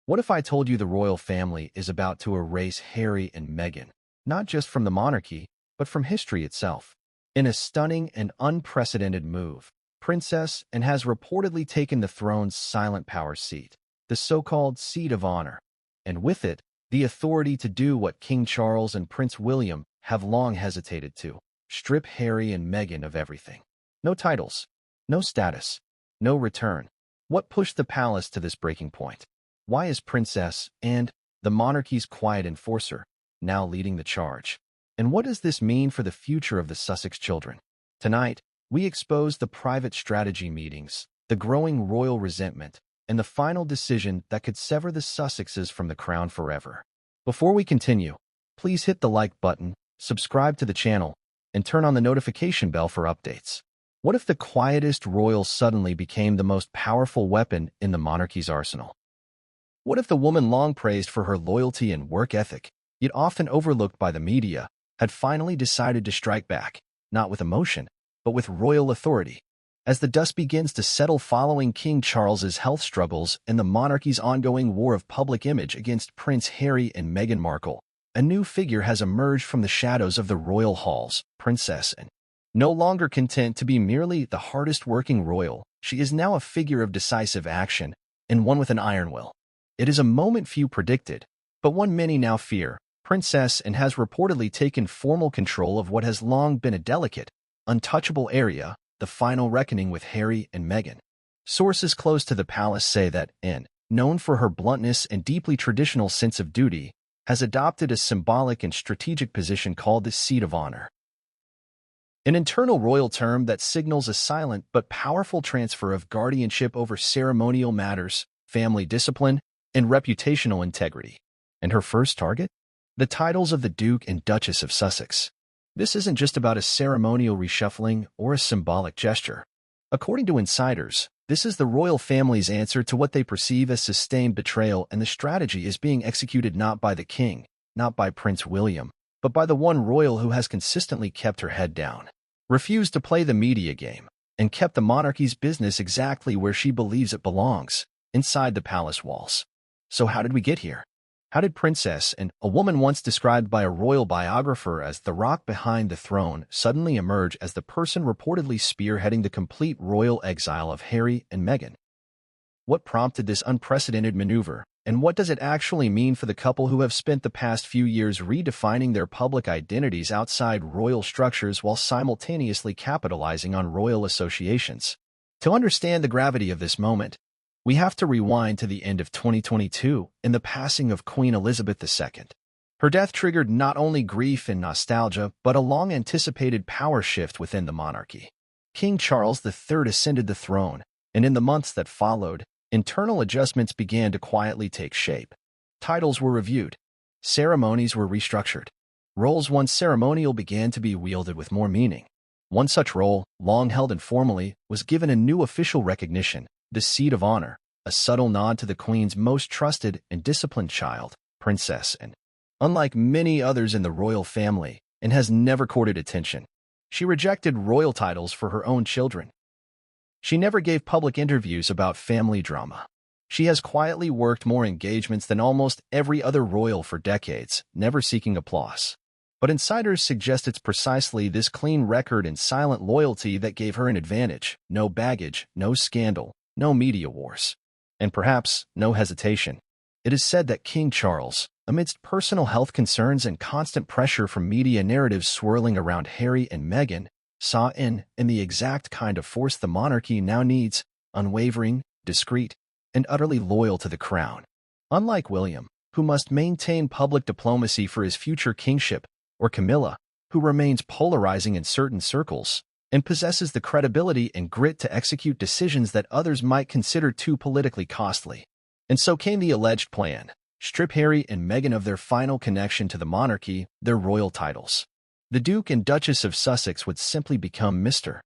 What if I told you the royal family is about to erase Harry and Meghan, not just from the monarchy, but from history itself? In a stunning and unprecedented move, Princess and has reportedly taken the throne's silent power seat, the so-called seat of honor, and with it, the authority to do what King Charles and Prince William have long hesitated to: strip Harry and Meghan of everything. No titles, no status, no return. What pushed the palace to this breaking point? Why is Princess and the monarchy's quiet enforcer now leading the charge? And what does this mean for the future of the Sussex children? Tonight, we expose the private strategy meetings, the growing royal resentment, and the final decision that could sever the Sussexes from the crown forever. Before we continue, please hit the like button, subscribe to the channel, and turn on the notification bell for updates. What if the quietest royal suddenly became the most powerful weapon in the monarchy's arsenal? What if the woman long praised for her loyalty and work ethic, yet often overlooked by the media, had finally decided to strike back, not with emotion, but with royal authority? As the dust begins to settle following King Charles's health struggles and the monarchy's ongoing war of public image against Prince Harry and Meghan Markle, a new figure has emerged from the shadows of the royal halls: Princess Anne. No longer content to be merely the hardest-working royal, she is now a figure of decisive action, and one with an iron will. It is a moment few predicted, but one many now fear. Princess Anne has reportedly taken formal control of what has long been a delicate, untouchable area: the final reckoning with Harry and Meghan. Sources close to the palace say that Anne, known for her bluntness and deeply traditional sense of duty, has adopted a symbolic and strategic position called the seat of honor, an internal royal term that signals a silent but powerful transfer of guardianship over ceremonial matters, family discipline, and reputational integrity. And her first target? The titles of the Duke and Duchess of Sussex. This isn't just about a ceremonial reshuffling or a symbolic gesture. According to insiders, this is the royal family's answer to what they perceive as sustained betrayal, and the strategy is being executed not by the king, not by Prince William, but by the one royal who has consistently kept her head down, refused to play the media game, and kept the monarchy's business exactly where she believes it belongs: inside the palace walls. So how did we get here? How did Princess Anne, a woman once described by a royal biographer as the rock behind the throne, suddenly emerge as the person reportedly spearheading the complete royal exile of Harry and Meghan? What prompted this unprecedented maneuver, and what does it actually mean for the couple who have spent the past few years redefining their public identities outside royal structures while simultaneously capitalizing on royal associations? To understand the gravity of this moment, we have to rewind to the end of 2022 and the passing of Queen Elizabeth II. Her death triggered not only grief and nostalgia, but a long-anticipated power shift within the monarchy. King Charles III ascended the throne, and in the months that followed, internal adjustments began to quietly take shape. Titles were reviewed. Ceremonies were restructured. Roles once ceremonial began to be wielded with more meaning. One such role, long held informally, was given a new official recognition: the seat of honor, a subtle nod to the Queen's most trusted and disciplined child, Princess Anne. Unlike many others in the royal family, Anne has never courted attention. She rejected royal titles for her own children. She never gave public interviews about family drama. She has quietly worked more engagements than almost every other royal for decades, never seeking applause. But insiders suggest it's precisely this clean record and silent loyalty that gave her an advantage: no baggage, no scandal, no media wars, and perhaps no hesitation. It is said that King Charles, amidst personal health concerns and constant pressure from media narratives swirling around Harry and Meghan, saw in the exact kind of force the monarchy now needs: unwavering, discreet, and utterly loyal to the crown. Unlike William, who must maintain public diplomacy for his future kingship, or Camilla, who remains polarizing in certain circles, and possesses the credibility and grit to execute decisions that others might consider too politically costly. And so came the alleged plan: strip Harry and Meghan of their final connection to the monarchy, their royal titles. The Duke and Duchess of Sussex would simply become Mr.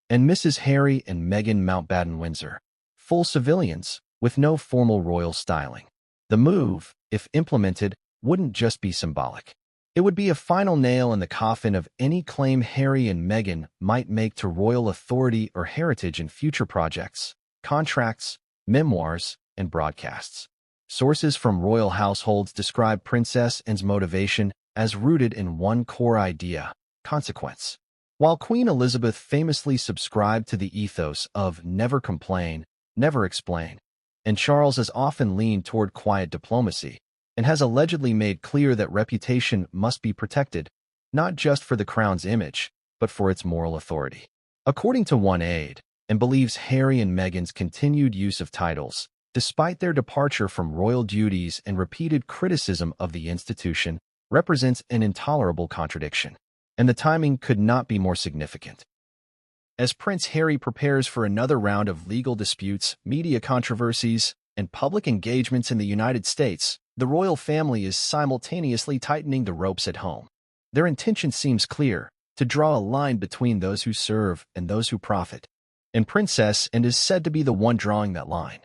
and Mrs. Harry and Meghan Mountbatten-Windsor, full civilians, with no formal royal styling. The move, if implemented, wouldn't just be symbolic. It would be a final nail in the coffin of any claim Harry and Meghan might make to royal authority or heritage in future projects, contracts, memoirs, and broadcasts. Sources from royal households describe Princess Anne's motivation as rooted in one core idea: consequence. While Queen Elizabeth famously subscribed to the ethos of never complain, never explain, and Charles has often leaned toward quiet diplomacy and has allegedly made clear that reputation must be protected, not just for the crown's image, but for its moral authority. According to one aide, and believes Harry and Meghan's continued use of titles, despite their departure from royal duties and repeated criticism of the institution, represents an intolerable contradiction, and the timing could not be more significant. As Prince Harry prepares for another round of legal disputes, media controversies, and public engagements in the United States, the royal family is simultaneously tightening the ropes at home. Their intention seems clear: to draw a line between those who serve and those who profit. And Princess Anne is said to be the one drawing that line.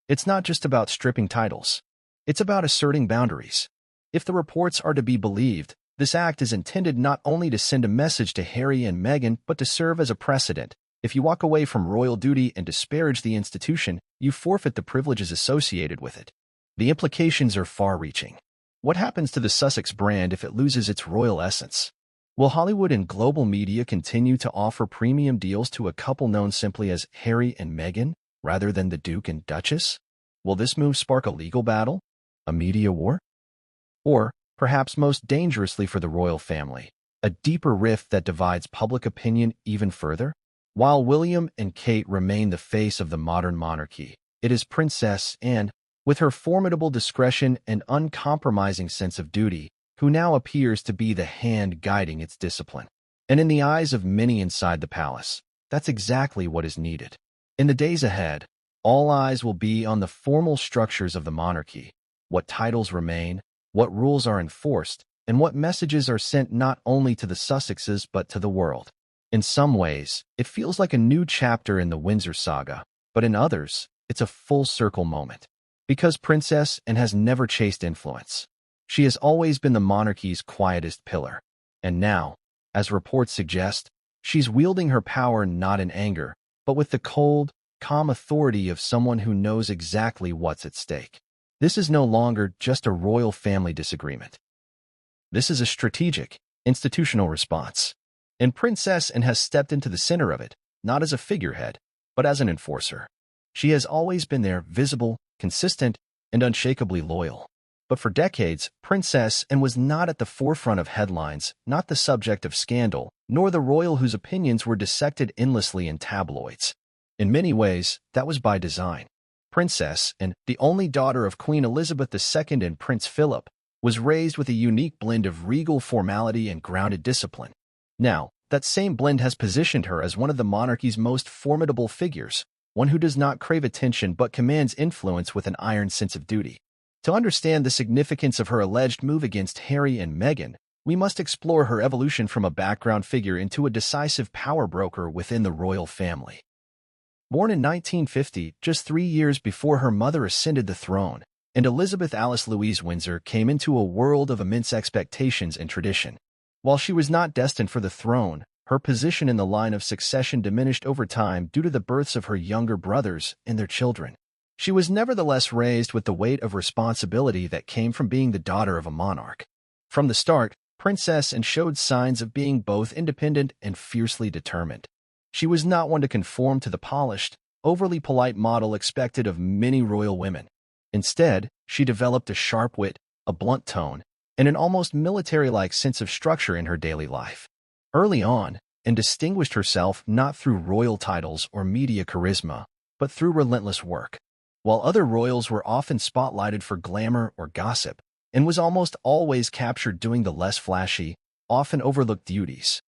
It's not just about stripping titles. It's about asserting boundaries. If the reports are to be believed, this act is intended not only to send a message to Harry and Meghan, but to serve as a precedent. If you walk away from royal duty and disparage the institution, you forfeit the privileges associated with it. The implications are far-reaching. What happens to the Sussex brand if it loses its royal essence? Will Hollywood and global media continue to offer premium deals to a couple known simply as Harry and Meghan, rather than the Duke and Duchess? Will this move spark a legal battle? A media war? Or, perhaps most dangerously for the royal family, a deeper rift that divides public opinion even further? While William and Kate remain the face of the modern monarchy, it is Princess Anne, with her formidable discretion and uncompromising sense of duty, who now appears to be the hand guiding its discipline. And in the eyes of many inside the palace, that's exactly what is needed. In the days ahead, all eyes will be on the formal structures of the monarchy: what titles remain, what rules are enforced, and what messages are sent not only to the Sussexes but to the world. In some ways, it feels like a new chapter in the Windsor saga, but in others, it's a full-circle moment. Because Princess Anne has never chased influence. She has always been the monarchy's quietest pillar. And now, as reports suggest, she's wielding her power not in anger, but with the cold, calm authority of someone who knows exactly what's at stake. This is no longer just a royal family disagreement. This is a strategic, institutional response. And Princess Anne has stepped into the center of it, not as a figurehead, but as an enforcer. She has always been there, visible, consistent, and unshakably loyal. But for decades, Princess Anne was not at the forefront of headlines, not the subject of scandal, nor the royal whose opinions were dissected endlessly in tabloids. In many ways, that was by design. Princess Anne, the only daughter of Queen Elizabeth II and Prince Philip, was raised with a unique blend of regal formality and grounded discipline. Now, that same blend has positioned her as one of the monarchy's most formidable figures, one who does not crave attention but commands influence with an iron sense of duty. To understand the significance of her alleged move against Harry and Meghan, we must explore her evolution from a background figure into a decisive power broker within the royal family. Born in 1950, just 3 years before her mother ascended the throne, and Elizabeth Alice Louise Windsor came into a world of immense expectations and tradition. While she was not destined for the throne, her position in the line of succession diminished over time due to the births of her younger brothers and their children. She was nevertheless raised with the weight of responsibility that came from being the daughter of a monarch. From the start, Princess Anne showed signs of being both independent and fiercely determined. She was not one to conform to the polished, overly polite model expected of many royal women. Instead, she developed a sharp wit, a blunt tone, and an almost military-like sense of structure in her daily life. Early on, Anne distinguished herself not through royal titles or media charisma, but through relentless work. While other royals were often spotlighted for glamour or gossip, Anne was almost always captured doing the less flashy, often overlooked duties.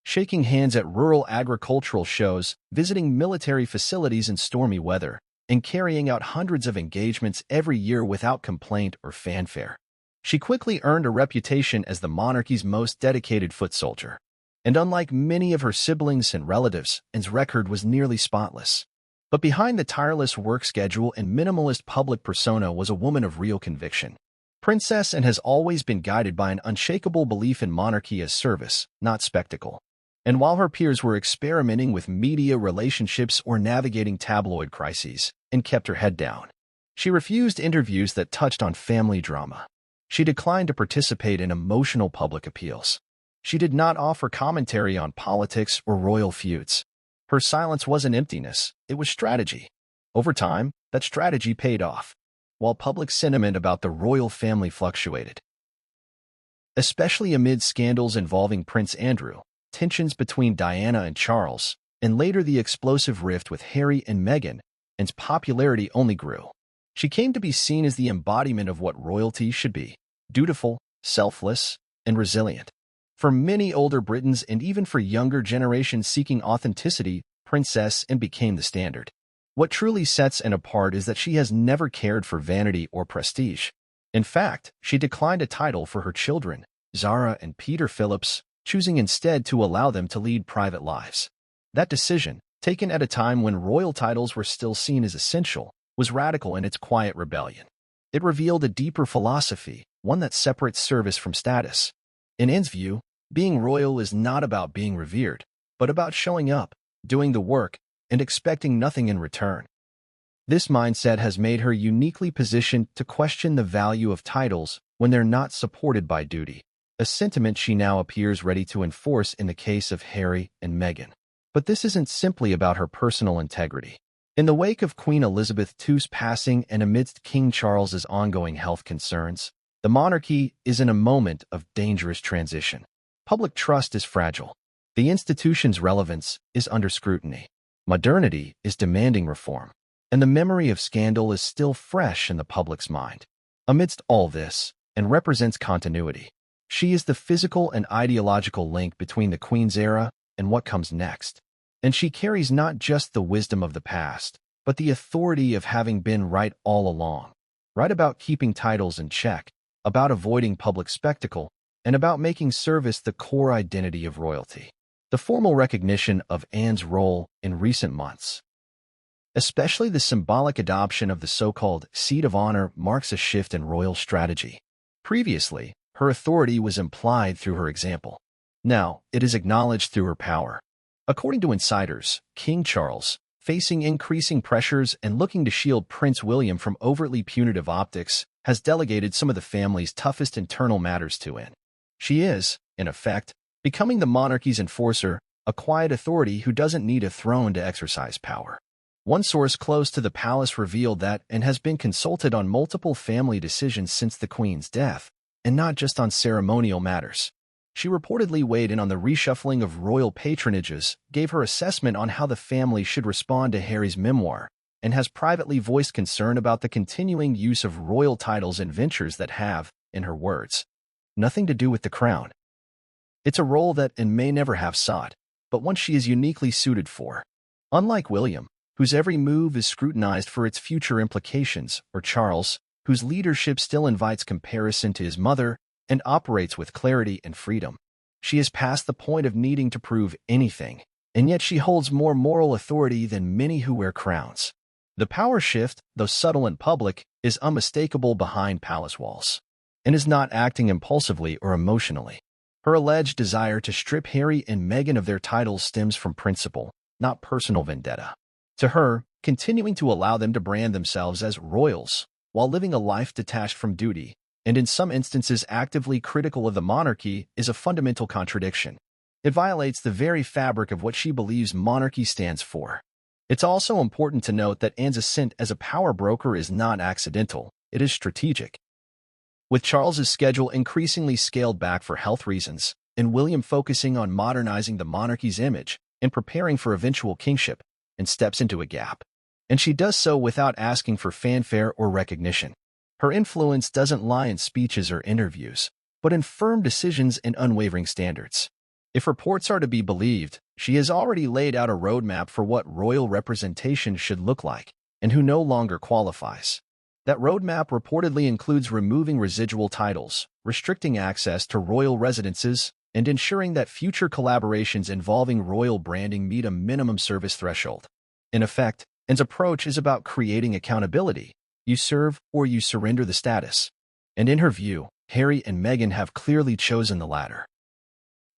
Shaking hands at rural agricultural shows, visiting military facilities in stormy weather, and carrying out hundreds of engagements every year without complaint or fanfare. She quickly earned a reputation as the monarchy's most dedicated foot soldier. And unlike many of her siblings and relatives, Anne's record was nearly spotless. But behind the tireless work schedule and minimalist public persona was a woman of real conviction. Princess Anne has always been guided by an unshakable belief in monarchy as service, not spectacle. And while her peers were experimenting with media relationships or navigating tabloid crises, Anne kept her head down. She refused interviews that touched on family drama. She declined to participate in emotional public appeals. She did not offer commentary on politics or royal feuds. Her silence wasn't emptiness, it was strategy. Over time, that strategy paid off, while public sentiment about the royal family fluctuated. Especially amid scandals involving Prince Andrew, tensions between Diana and Charles, and later the explosive rift with Harry and Meghan, Anne's popularity only grew. She came to be seen as the embodiment of what royalty should be: dutiful, selfless, and resilient. For many older Britons and even for younger generations seeking authenticity, Princess Anne became the standard. What truly sets Anne apart is that she has never cared for vanity or prestige. In fact, she declined a title for her children, Zara and Peter Phillips, choosing instead to allow them to lead private lives. That decision, taken at a time when royal titles were still seen as essential, was radical in its quiet rebellion. It revealed a deeper philosophy, one that separates service from status. In Anne's view, being royal is not about being revered, but about showing up, doing the work, and expecting nothing in return. This mindset has made her uniquely positioned to question the value of titles when they're not supported by duty, a sentiment she now appears ready to enforce in the case of Harry and Meghan. But this isn't simply about her personal integrity. In the wake of Queen Elizabeth II's passing and amidst King Charles's ongoing health concerns, the monarchy is in a moment of dangerous transition. Public trust is fragile. The institution's relevance is under scrutiny. Modernity is demanding reform, and the memory of scandal is still fresh in the public's mind. Amidst all this, Anne represents continuity. She is the physical and ideological link between the Queen's era and what comes next. And she carries not just the wisdom of the past, but the authority of having been right all along. Right about keeping titles in check, about avoiding public spectacle, and about making service the core identity of royalty. The formal recognition of Anne's role in recent months, especially the symbolic adoption of the so-called seat of honor, marks a shift in royal strategy. Previously, her authority was implied through her example. Now, it is acknowledged through her power. According to insiders, King Charles, facing increasing pressures and looking to shield Prince William from overtly punitive optics, has delegated some of the family's toughest internal matters to Anne. She is, in effect, becoming the monarchy's enforcer, a quiet authority who doesn't need a throne to exercise power. One source close to the palace revealed that Anne has been consulted on multiple family decisions since the Queen's death, and not just on ceremonial matters. She reportedly weighed in on the reshuffling of royal patronages, gave her assessment on how the family should respond to Harry's memoir, and has privately voiced concern about the continuing use of royal titles in ventures that have, in her words, nothing to do with the crown. It's a role that Anne may never have sought, but one she is uniquely suited for. Unlike William, whose every move is scrutinized for its future implications, or Charles, whose leadership still invites comparison to his mother and operates with clarity and freedom. She is past the point of needing to prove anything, and yet she holds more moral authority than many who wear crowns. The power shift, though subtle and public, is unmistakable behind palace walls, and is not acting impulsively or emotionally. Her alleged desire to strip Harry and Meghan of their titles stems from principle, not personal vendetta. To her, continuing to allow them to brand themselves as royals, while living a life detached from duty, and in some instances actively critical of the monarchy, is a fundamental contradiction. It violates the very fabric of what she believes monarchy stands for. It's also important to note that Anne's ascent as a power broker is not accidental, it is strategic. With Charles's schedule increasingly scaled back for health reasons, and William focusing on modernizing the monarchy's image and preparing for eventual kingship, Anne steps into a gap. And she does so without asking for fanfare or recognition. Her influence doesn't lie in speeches or interviews, but in firm decisions and unwavering standards. If reports are to be believed, she has already laid out a roadmap for what royal representation should look like, and who no longer qualifies. That roadmap reportedly includes removing residual titles, restricting access to royal residences, and ensuring that future collaborations involving royal branding meet a minimum service threshold. In effect, Anne's approach is about creating accountability. You serve or you surrender the status. And in her view, Harry and Meghan have clearly chosen the latter.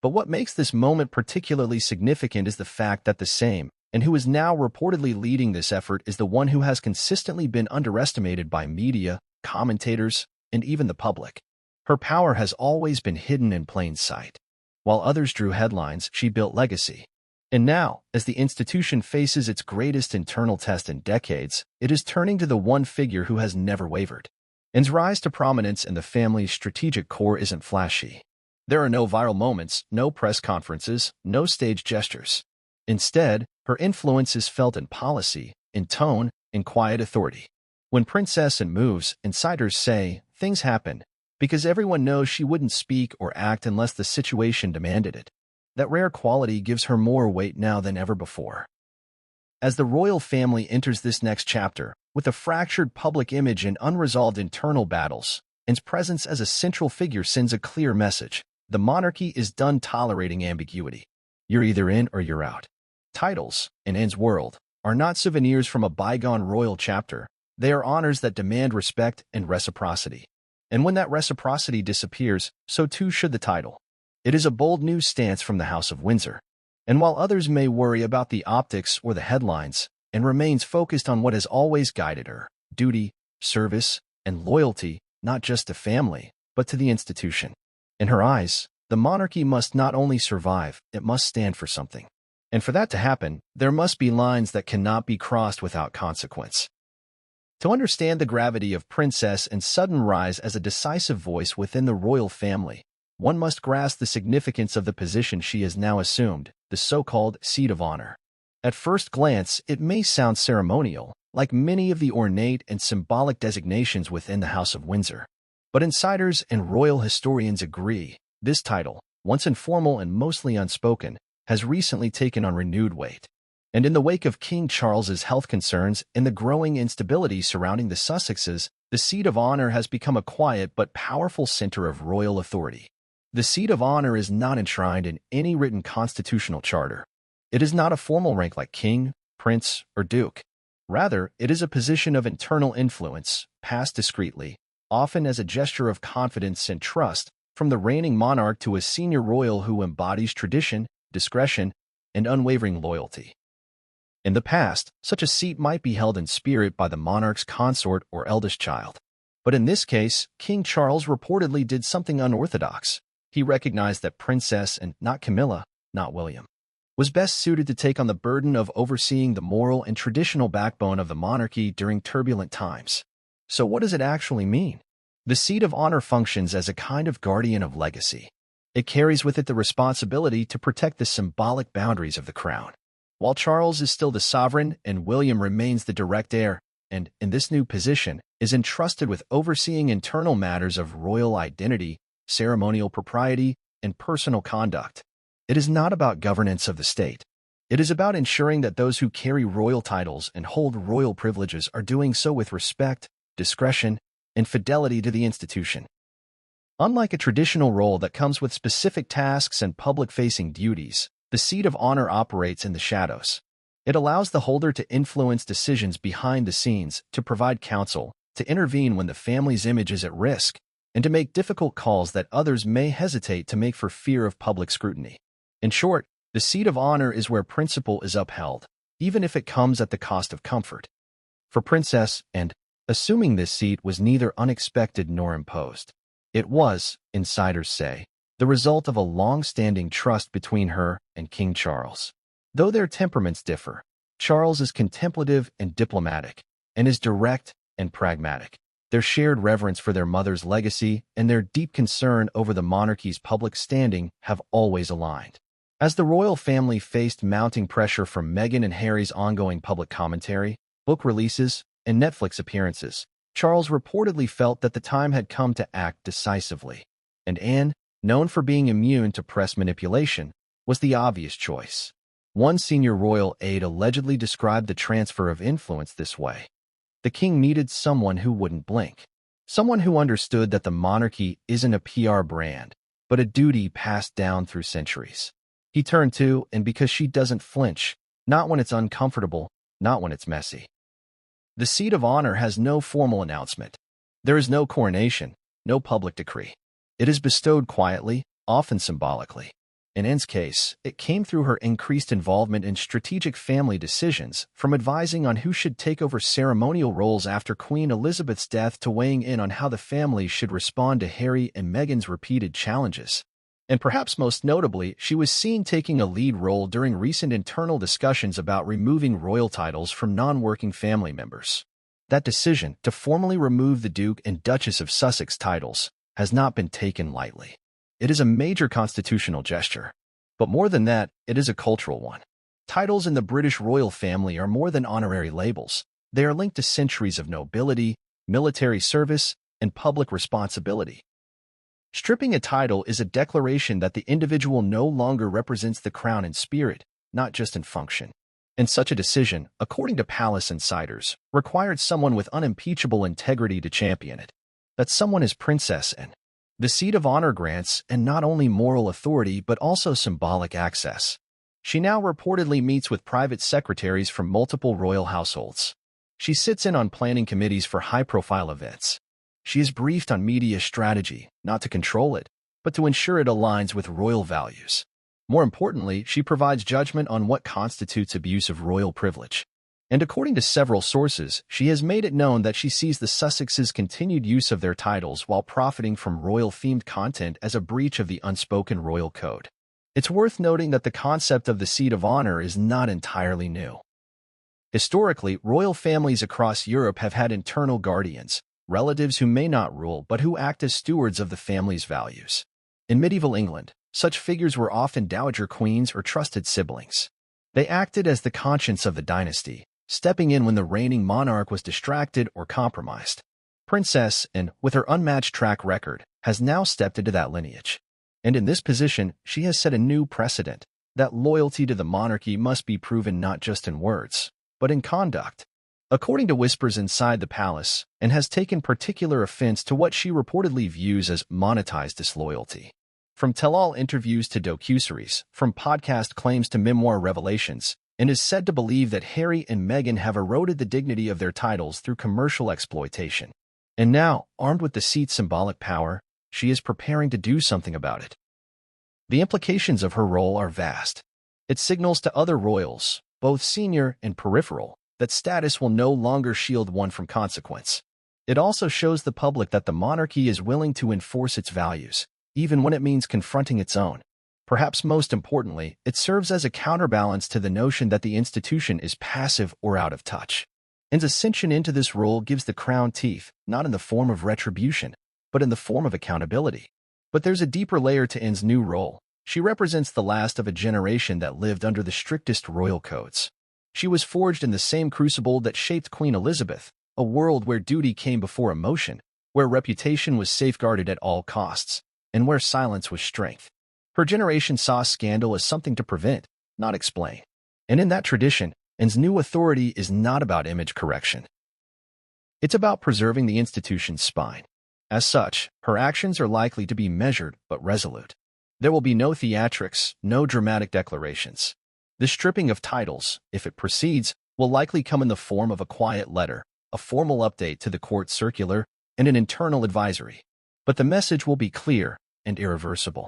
But what makes this moment particularly significant is the fact that the same and who is now reportedly leading this effort, is the one who has consistently been underestimated by media, commentators, and even the public. Her power has always been hidden in plain sight. While others drew headlines, she built legacy. And now, as the institution faces its greatest internal test in decades, it is turning to the one figure who has never wavered. Anne's rise to prominence in the family's strategic core isn't flashy. There are no viral moments, no press conferences, no stage gestures. Instead, her influence is felt in policy, in tone, in quiet authority. When Princess Anne moves, insiders say, things happen, because everyone knows she wouldn't speak or act unless the situation demanded it. That rare quality gives her more weight now than ever before. As the royal family enters this next chapter, with a fractured public image and unresolved internal battles, Anne's presence as a central figure sends a clear message. The monarchy is done tolerating ambiguity. You're either in or you're out. Titles, in Anne's world, are not souvenirs from a bygone royal chapter. They are honors that demand respect and reciprocity. And when that reciprocity disappears, so too should the title. It is a bold new stance from the House of Windsor. And while others may worry about the optics or the headlines, Anne remains focused on what has always guided her: duty, service, and loyalty, not just to family, but to the institution. In her eyes, the monarchy must not only survive, it must stand for something. And for that to happen, there must be lines that cannot be crossed without consequence. To understand the gravity of Princess Anne's sudden rise as a decisive voice within the royal family, one must grasp the significance of the position she has now assumed, the so-called seat of honor. At first glance, it may sound ceremonial, like many of the ornate and symbolic designations within the House of Windsor. But insiders and royal historians agree, this title, once informal and mostly unspoken, has recently taken on renewed weight. And in the wake of King Charles's health concerns and the growing instability surrounding the Sussexes, the seat of honor has become a quiet but powerful center of royal authority. The seat of honor is not enshrined in any written constitutional charter. It is not a formal rank like king, prince, or duke. Rather, it is a position of internal influence, passed discreetly, often as a gesture of confidence and trust, from the reigning monarch to a senior royal who embodies tradition, discretion, and unwavering loyalty. In the past, such a seat might be held in spirit by the monarch's consort or eldest child. But in this case, King Charles reportedly did something unorthodox. He recognized that Princess Anne, not Camilla, not William, was best suited to take on the burden of overseeing the moral and traditional backbone of the monarchy during turbulent times. So what does it actually mean? The seat of honor functions as a kind of guardian of legacy. It carries with it the responsibility to protect the symbolic boundaries of the crown. While Charles is still the sovereign and William remains the direct heir, and, in this new position, is entrusted with overseeing internal matters of royal identity, ceremonial propriety, and personal conduct. It is not about governance of the state. It is about ensuring that those who carry royal titles and hold royal privileges are doing so with respect, discretion, and fidelity to the institution. Unlike a traditional role that comes with specific tasks and public-facing duties, the seat of honor operates in the shadows. It allows the holder to influence decisions behind the scenes, to provide counsel, to intervene when the family's image is at risk, and to make difficult calls that others may hesitate to make for fear of public scrutiny. In short, the seat of honor is where principle is upheld, even if it comes at the cost of comfort. For Princess Anne, assuming this seat was neither unexpected nor imposed. It was, insiders say, the result of a long-standing trust between her and King Charles. Though their temperaments differ, Charles is contemplative and diplomatic, and is direct and pragmatic. Their shared reverence for their mother's legacy and their deep concern over the monarchy's public standing have always aligned. As the royal family faced mounting pressure from Meghan and Harry's ongoing public commentary, book releases, and Netflix appearances, Charles reportedly felt that the time had come to act decisively. And Anne, known for being immune to press manipulation, was the obvious choice. One senior royal aide allegedly described the transfer of influence this way. The king needed someone who wouldn't blink. Someone who understood that the monarchy isn't a PR brand, but a duty passed down through centuries. He turned to, and because she doesn't flinch, not when it's uncomfortable, not when it's messy. The seat of honor has no formal announcement. There is no coronation, no public decree. It is bestowed quietly, often symbolically. In Anne's case, it came through her increased involvement in strategic family decisions, from advising on who should take over ceremonial roles after Queen Elizabeth's death to weighing in on how the family should respond to Harry and Meghan's repeated challenges. And perhaps most notably, she was seen taking a lead role during recent internal discussions about removing royal titles from non-working family members. That decision, to formally remove the Duke and Duchess of Sussex titles, has not been taken lightly. It is a major constitutional gesture. But more than that, it is a cultural one. Titles in the British royal family are more than honorary labels. They are linked to centuries of nobility, military service, and public responsibility. Stripping a title is a declaration that the individual no longer represents the crown in spirit, not just in function. And such a decision, according to palace insiders, required someone with unimpeachable integrity to champion it. That someone is Princess Anne. The seat of honor grants, and not only moral authority but also symbolic access. She now reportedly meets with private secretaries from multiple royal households. She sits in on planning committees for high-profile events. She is briefed on media strategy, not to control it, but to ensure it aligns with royal values. More importantly, she provides judgment on what constitutes abuse of royal privilege. And according to several sources, she has made it known that she sees the Sussexes' continued use of their titles while profiting from royal-themed content as a breach of the unspoken royal code. It's worth noting that the concept of the seat of honor is not entirely new. Historically, royal families across Europe have had internal guardians, relatives who may not rule but who act as stewards of the family's values. In medieval England, such figures were often dowager queens or trusted siblings. They acted as the conscience of the dynasty, stepping in when the reigning monarch was distracted or compromised. Princess Anne, with her unmatched track record, has now stepped into that lineage. And in this position, she has set a new precedent, that loyalty to the monarchy must be proven not just in words, but in conduct. According to whispers inside the palace, Anne has taken particular offense to what she reportedly views as monetized disloyalty. From tell-all interviews to docuseries, from podcast claims to memoir revelations, and is said to believe that Harry and Meghan have eroded the dignity of their titles through commercial exploitation. And now, armed with the seat's symbolic power, she is preparing to do something about it. The implications of her role are vast. It signals to other royals, both senior and peripheral, that status will no longer shield one from consequence. It also shows the public that the monarchy is willing to enforce its values, even when it means confronting its own. Perhaps most importantly, it serves as a counterbalance to the notion that the institution is passive or out of touch. Anne's ascension into this role gives the crown teeth, not in the form of retribution, but in the form of accountability. But there's a deeper layer to Anne's new role. She represents the last of a generation that lived under the strictest royal codes. She was forged in the same crucible that shaped Queen Elizabeth, a world where duty came before emotion, where reputation was safeguarded at all costs, and where silence was strength. Her generation saw scandal as something to prevent, not explain. And in that tradition, Anne's new authority is not about image correction. It's about preserving the institution's spine. As such, her actions are likely to be measured but resolute. There will be no theatrics, no dramatic declarations. The stripping of titles, if it proceeds, will likely come in the form of a quiet letter, a formal update to the court circular, and an internal advisory. But the message will be clear and irreversible.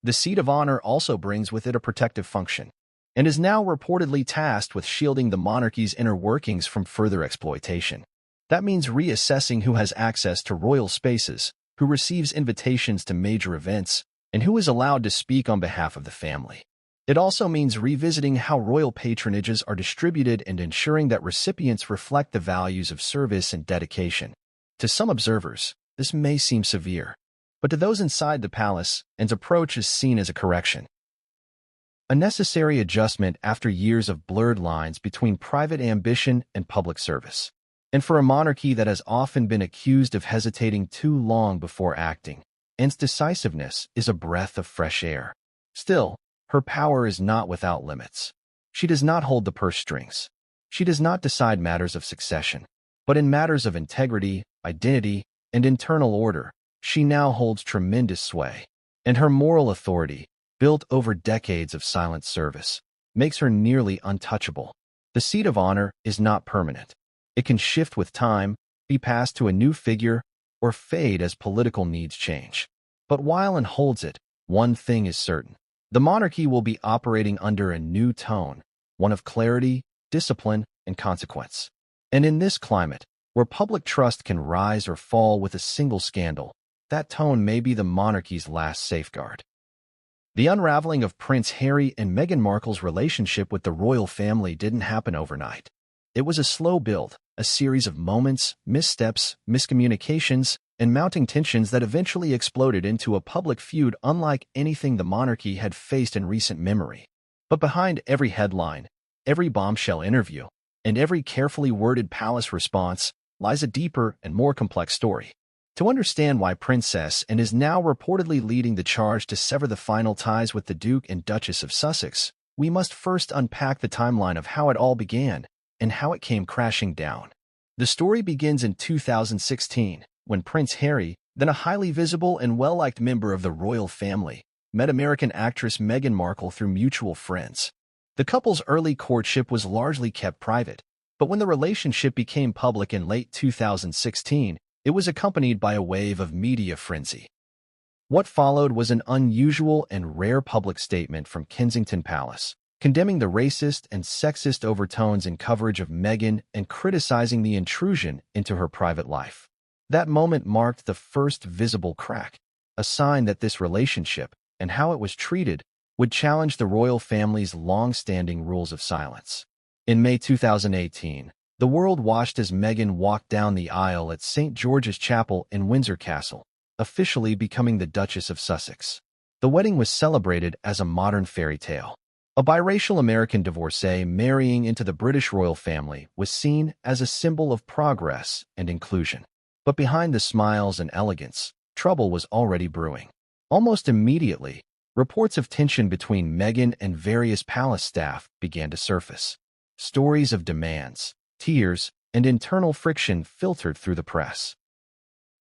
The seat of honor also brings with it a protective function, and is now reportedly tasked with shielding the monarchy's inner workings from further exploitation. That means reassessing who has access to royal spaces, who receives invitations to major events, and who is allowed to speak on behalf of the family. It also means revisiting how royal patronages are distributed and ensuring that recipients reflect the values of service and dedication. To some observers, this may seem severe, but to those inside the palace, Anne's approach is seen as a correction. A necessary adjustment after years of blurred lines between private ambition and public service. And for a monarchy that has often been accused of hesitating too long before acting, Anne's decisiveness is a breath of fresh air. Still, her power is not without limits. She does not hold the purse strings. She does not decide matters of succession. But in matters of integrity, identity, and internal order, she now holds tremendous sway. And her moral authority, built over decades of silent service, makes her nearly untouchable. The seat of honor is not permanent. It can shift with time, be passed to a new figure, or fade as political needs change. But while Anne holds it, one thing is certain. The monarchy will be operating under a new tone, one of clarity, discipline, and consequence. And in this climate, where public trust can rise or fall with a single scandal, that tone may be the monarchy's last safeguard. The unraveling of Prince Harry and Meghan Markle's relationship with the royal family didn't happen overnight. It was a slow build, a series of moments, missteps, miscommunications, and mounting tensions that eventually exploded into a public feud unlike anything the monarchy had faced in recent memory. But behind every headline, every bombshell interview, and every carefully worded palace response lies a deeper and more complex story. To understand why Princess and is now reportedly leading the charge to sever the final ties with the Duke and Duchess of Sussex, we must first unpack the timeline of how it all began and how it came crashing down. The story begins in 2016, when Prince Harry, then a highly visible and well-liked member of the royal family, met American actress Meghan Markle through mutual friends. The couple's early courtship was largely kept private, but when the relationship became public in late 2016, it was accompanied by a wave of media frenzy. What followed was an unusual and rare public statement from Kensington Palace, condemning the racist and sexist overtones in coverage of Meghan and criticizing the intrusion into her private life. That moment marked the first visible crack, a sign that this relationship, and how it was treated, would challenge the royal family's long-standing rules of silence. In May 2018, the world watched as Meghan walked down the aisle at St. George's Chapel in Windsor Castle, officially becoming the Duchess of Sussex. The wedding was celebrated as a modern fairy tale. A biracial American divorcee marrying into the British royal family was seen as a symbol of progress and inclusion. But behind the smiles and elegance, trouble was already brewing. Almost immediately, reports of tension between Meghan and various palace staff began to surface. Stories of demands, tears, and internal friction filtered through the press.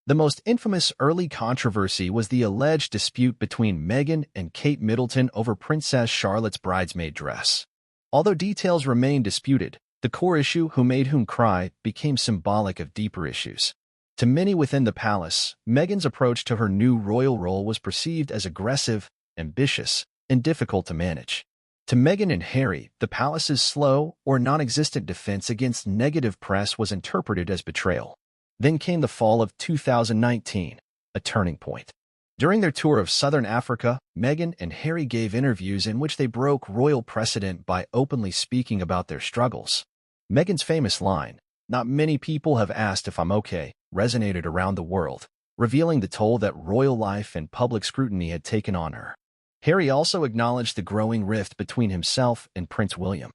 The most infamous early controversy was the alleged dispute between Meghan and Kate Middleton over Princess Charlotte's bridesmaid dress. Although details remain disputed, the core issue, who made whom cry, became symbolic of deeper issues. To many within the palace, Meghan's approach to her new royal role was perceived as aggressive, ambitious, and difficult to manage. To Meghan and Harry, the palace's slow or non-existent defense against negative press was interpreted as betrayal. Then came the fall of 2019, a turning point. During their tour of southern Africa, Meghan and Harry gave interviews in which they broke royal precedent by openly speaking about their struggles. Meghan's famous line, "Not many people have asked if I'm okay," resonated around the world, revealing the toll that royal life and public scrutiny had taken on her. Harry also acknowledged the growing rift between himself and Prince William.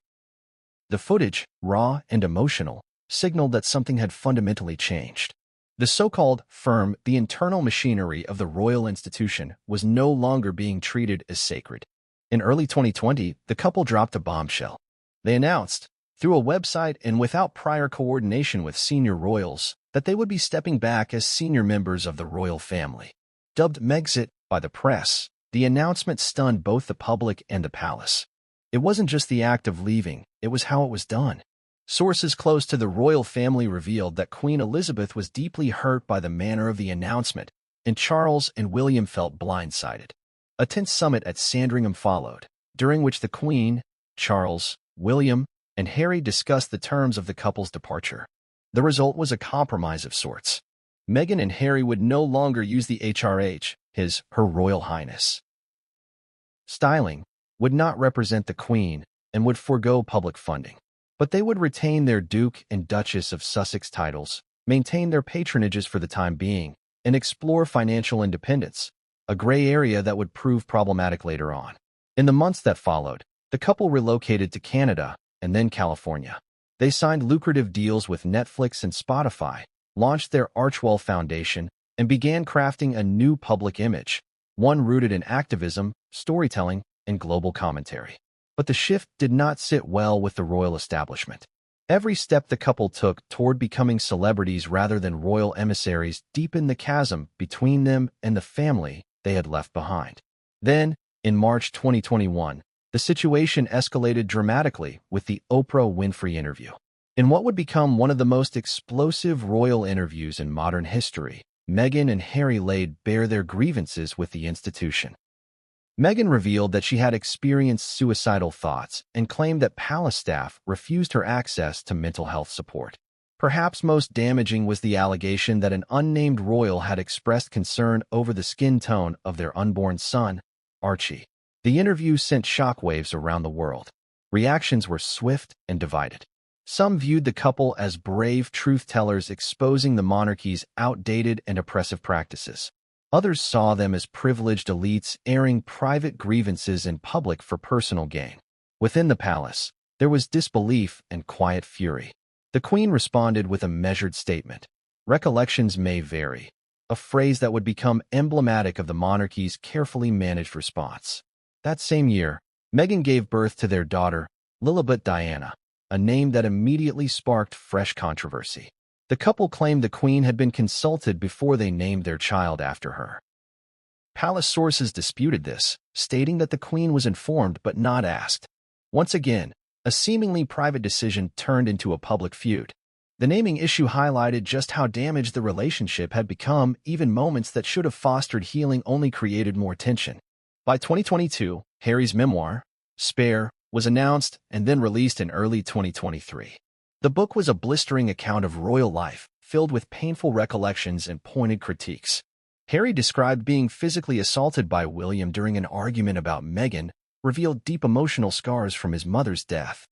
The footage, raw and emotional, signaled that something had fundamentally changed. The so-called firm, the internal machinery of the royal institution, was no longer being treated as sacred. In early 2020, the couple dropped a bombshell. They announced, through a website and without prior coordination with senior royals, that they would be stepping back as senior members of the royal family. Dubbed Megxit by the press, the announcement stunned both the public and the palace. It wasn't just the act of leaving, it was how it was done. Sources close to the royal family revealed that Queen Elizabeth was deeply hurt by the manner of the announcement, and Charles and William felt blindsided. A tense summit at Sandringham followed, during which the Queen, Charles, William, and Harry discussed the terms of the couple's departure. The result was a compromise of sorts. Meghan and Harry would no longer use the HRH, Her Royal Highness. Styling would not represent the Queen and would forego public funding. But they would retain their Duke and Duchess of Sussex titles, maintain their patronages for the time being, and explore financial independence, a gray area that would prove problematic later on. In the months that followed, the couple relocated to Canada and then California. They signed lucrative deals with Netflix and Spotify, launched their Archwell Foundation, and began crafting a new public image, one rooted in activism, storytelling, and global commentary. But the shift did not sit well with the royal establishment. Every step the couple took toward becoming celebrities rather than royal emissaries deepened the chasm between them and the family they had left behind. Then, in March 2021, the situation escalated dramatically with the Oprah Winfrey interview. In what would become one of the most explosive royal interviews in modern history, Meghan and Harry laid bare their grievances with the institution. Meghan revealed that she had experienced suicidal thoughts and claimed that palace staff refused her access to mental health support. Perhaps most damaging was the allegation that an unnamed royal had expressed concern over the skin tone of their unborn son, Archie. The interview sent shockwaves around the world. Reactions were swift and divided. Some viewed the couple as brave truth-tellers exposing the monarchy's outdated and oppressive practices. Others saw them as privileged elites airing private grievances in public for personal gain. Within the palace, there was disbelief and quiet fury. The Queen responded with a measured statement. "Recollections may vary," a phrase that would become emblematic of the monarchy's carefully managed response. That same year, Meghan gave birth to their daughter, Lilibet Diana, a name that immediately sparked fresh controversy. The couple claimed the Queen had been consulted before they named their child after her. Palace sources disputed this, stating that the Queen was informed but not asked. Once again, a seemingly private decision turned into a public feud. The naming issue highlighted just how damaged the relationship had become. Even moments that should have fostered healing only created more tension. By 2022, Harry's memoir, Spare, was announced and then released in early 2023. The book was a blistering account of royal life, filled with painful recollections and pointed critiques. Harry described being physically assaulted by William during an argument about Meghan, revealed deep emotional scars from his mother's death,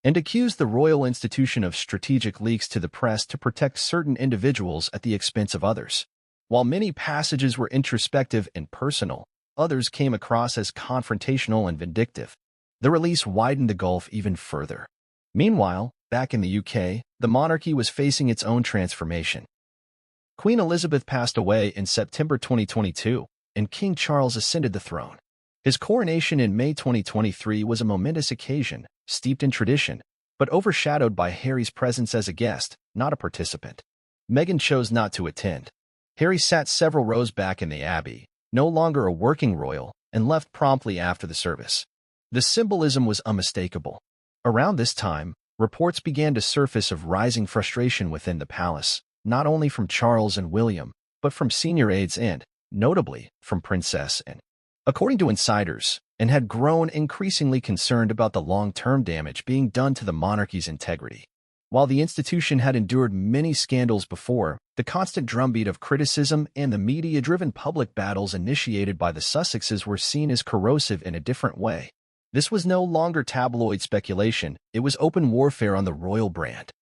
and accused the royal institution of strategic leaks to the press to protect certain individuals at the expense of others. While many passages were introspective and personal, others came across as confrontational and vindictive. The release widened the gulf even further. Meanwhile, back in the UK, the monarchy was facing its own transformation. Queen Elizabeth passed away in September 2022, and King Charles ascended the throne. His coronation in May 2023 was a momentous occasion, steeped in tradition, but overshadowed by Harry's presence as a guest, not a participant. Meghan chose not to attend. Harry sat several rows back in the Abbey, no longer a working royal, and left promptly after the service. The symbolism was unmistakable. Around this time, reports began to surface of rising frustration within the palace, not only from Charles and William, but from senior aides and, notably, from Princess Anne. According to insiders, Anne had grown increasingly concerned about the long-term damage being done to the monarchy's integrity. While the institution had endured many scandals before, the constant drumbeat of criticism and the media-driven public battles initiated by the Sussexes were seen as corrosive in a different way. This was no longer tabloid speculation, it was open warfare on the royal brand.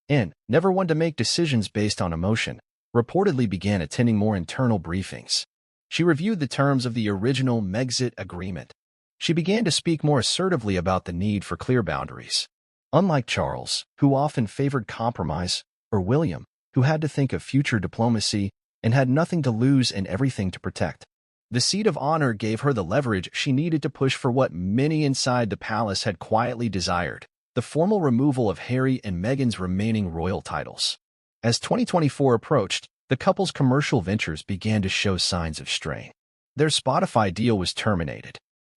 Anne, never one to make decisions based on emotion, reportedly began attending more internal briefings. She reviewed the terms of the original Megxit agreement. She began to speak more assertively about the need for clear boundaries. Unlike Charles, who often favored compromise, or William, who had to think of future diplomacy and had nothing to lose and everything to protect. The seat of honor gave her the leverage she needed to push for what many inside the palace had quietly desired, the formal removal of Harry and Meghan's remaining royal titles. As 2024 approached, the couple's commercial ventures began to show signs of strain. Their Spotify deal was terminated.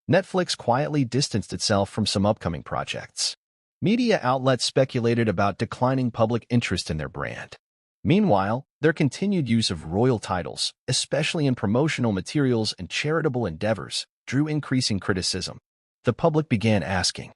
Netflix quietly distanced itself from some upcoming projects. Media outlets speculated about declining public interest in their brand. Meanwhile, their continued use of royal titles, especially in promotional materials and charitable endeavors, drew increasing criticism. The public began asking,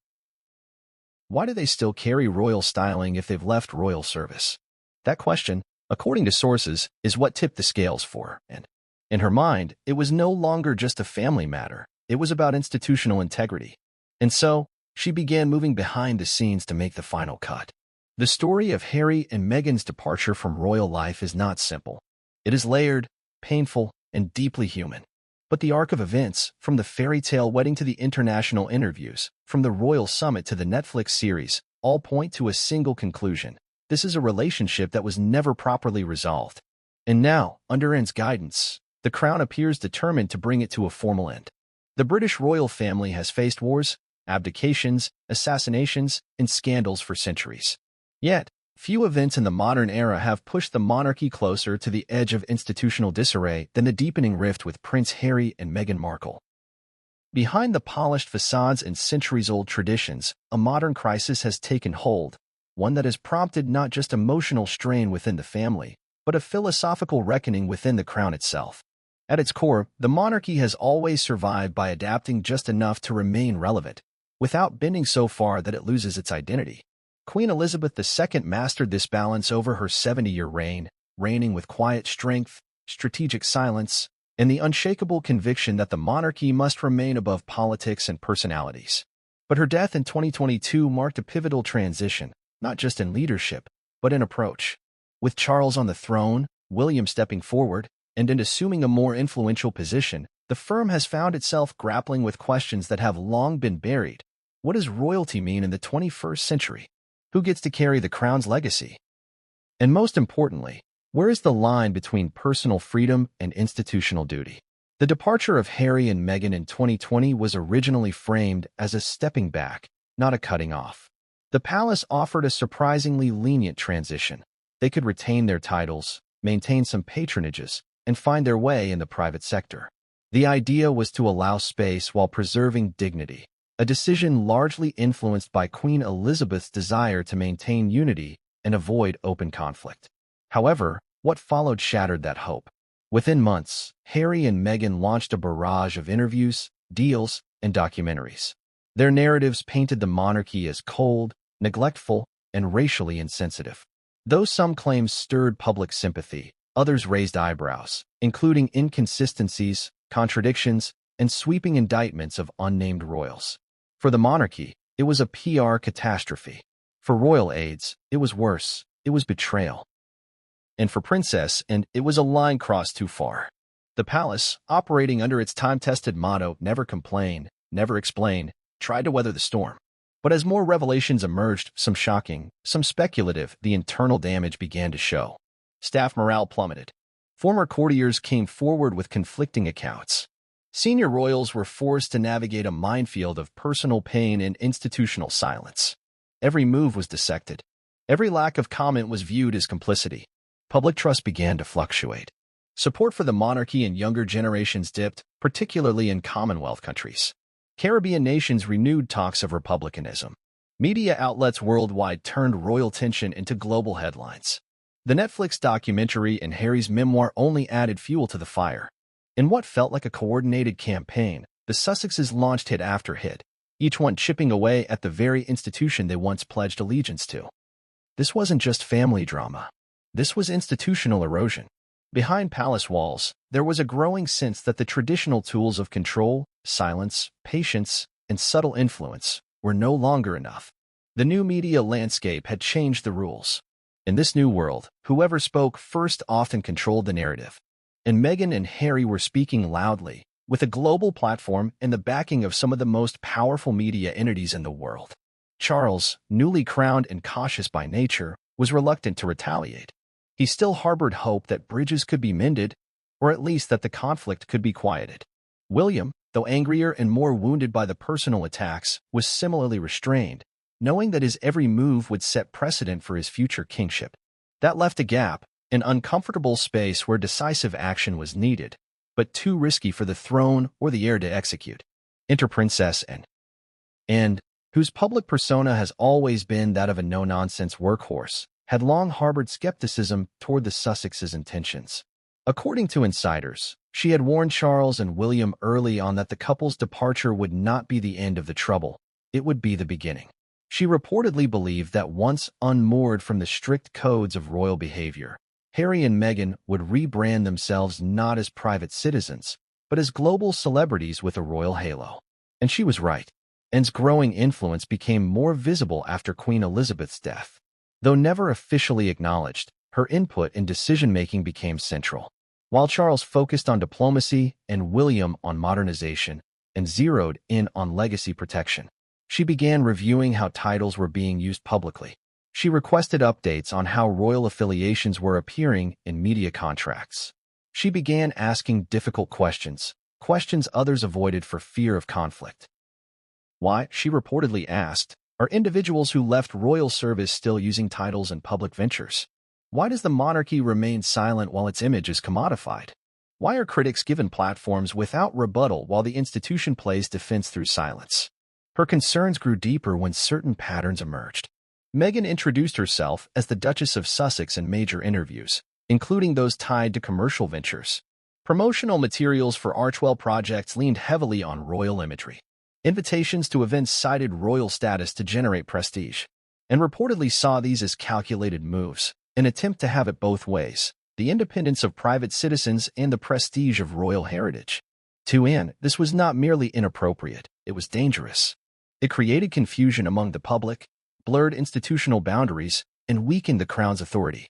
why do they still carry royal styling if they've left royal service? That question, according to sources, is what tipped the scales for Anne. In her mind, it was no longer just a family matter, it was about institutional integrity. And so, she began moving behind the scenes to make the final cut. The story of Harry and Meghan's departure from royal life is not simple. It is layered, painful, and deeply human. But the arc of events, from the fairy tale wedding to the international interviews, from the royal summit to the Netflix series, all point to a single conclusion. This is a relationship that was never properly resolved. And now, under Anne's guidance, the Crown appears determined to bring it to a formal end. The British royal family has faced wars, abdications, assassinations, and scandals for centuries. Yet, few events in the modern era have pushed the monarchy closer to the edge of institutional disarray than the deepening rift with Prince Harry and Meghan Markle. Behind the polished facades and centuries-old traditions, a modern crisis has taken hold, one that has prompted not just emotional strain within the family, but a philosophical reckoning within the Crown itself. At its core, the monarchy has always survived by adapting just enough to remain relevant, without bending so far that it loses its identity. Queen Elizabeth II mastered this balance over her 70-year reign, reigning with quiet strength, strategic silence, and the unshakable conviction that the monarchy must remain above politics and personalities. But her death in 2022 marked a pivotal transition, not just in leadership, but in approach. With Charles on the throne, William stepping forward, and in assuming a more influential position, the firm has found itself grappling with questions that have long been buried. What does royalty mean in the 21st century? Who gets to carry the crown's legacy? And most importantly, where is the line between personal freedom and institutional duty? The departure of Harry and Meghan in 2020 was originally framed as a stepping back, not a cutting off. The palace offered a surprisingly lenient transition. They could retain their titles, maintain some patronages, and find their way in the private sector. The idea was to allow space while preserving dignity, a decision largely influenced by Queen Elizabeth's desire to maintain unity and avoid open conflict. However, what followed shattered that hope. Within months, Harry and Meghan launched a barrage of interviews, deals, and documentaries. Their narratives painted the monarchy as cold, neglectful, and racially insensitive. Though some claims stirred public sympathy, others raised eyebrows, including inconsistencies, contradictions, and sweeping indictments of unnamed royals. For the monarchy, it was a PR catastrophe. For royal aides, it was worse. It was betrayal. And for Princess, it was a line crossed too far. The palace, operating under its time-tested motto, never complain, never explain, tried to weather the storm. But as more revelations emerged, some shocking, some speculative, the internal damage began to show. Staff morale plummeted. Former courtiers came forward with conflicting accounts. Senior royals were forced to navigate a minefield of personal pain and institutional silence. Every move was dissected. Every lack of comment was viewed as complicity. Public trust began to fluctuate. Support for the monarchy in younger generations dipped, particularly in Commonwealth countries. Caribbean nations renewed talks of republicanism. Media outlets worldwide turned royal tension into global headlines. The Netflix documentary and Harry's memoir only added fuel to the fire. In what felt like a coordinated campaign, the Sussexes launched hit after hit, each one chipping away at the very institution they once pledged allegiance to. This wasn't just family drama. This was institutional erosion. Behind palace walls, there was a growing sense that the traditional tools of control, silence, patience, and subtle influence were no longer enough. The new media landscape had changed the rules. In this new world, whoever spoke first often controlled the narrative. And Meghan and Harry were speaking loudly, with a global platform and the backing of some of the most powerful media entities in the world. Charles, newly crowned and cautious by nature, was reluctant to retaliate. He still harbored hope that bridges could be mended, or at least that the conflict could be quieted. William, though angrier and more wounded by the personal attacks, was similarly restrained, knowing that his every move would set precedent for his future kingship. That left a gap, an uncomfortable space where decisive action was needed, but too risky for the throne or the heir to execute. Enter Princess Anne, whose public persona has always been that of a no-nonsense workhorse, had long harbored skepticism toward the Sussexes' intentions. According to insiders, she had warned Charles and William early on that the couple's departure would not be the end of the trouble, it would be the beginning. She reportedly believed that once unmoored from the strict codes of royal behavior, Harry and Meghan would rebrand themselves not as private citizens, but as global celebrities with a royal halo. And she was right. Anne's growing influence became more visible after Queen Elizabeth's death. Though never officially acknowledged, her input in decision-making became central. While Charles focused on diplomacy and William on modernization and zeroed in on legacy protection, she began reviewing how titles were being used publicly. She requested updates on how royal affiliations were appearing in media contracts. She began asking difficult questions, questions others avoided for fear of conflict. Why, she reportedly asked, are individuals who left royal service still using titles in public ventures? Why does the monarchy remain silent while its image is commodified? Why are critics given platforms without rebuttal while the institution plays defense through silence? Her concerns grew deeper when certain patterns emerged. Meghan introduced herself as the Duchess of Sussex in major interviews, including those tied to commercial ventures. Promotional materials for Archwell projects leaned heavily on royal imagery. Invitations to events cited royal status to generate prestige, and reportedly saw these as calculated moves, an attempt to have it both ways, the independence of private citizens and the prestige of royal heritage. To Anne, this was not merely inappropriate, it was dangerous. It created confusion among the public, blurred institutional boundaries, and weakened the crown's authority.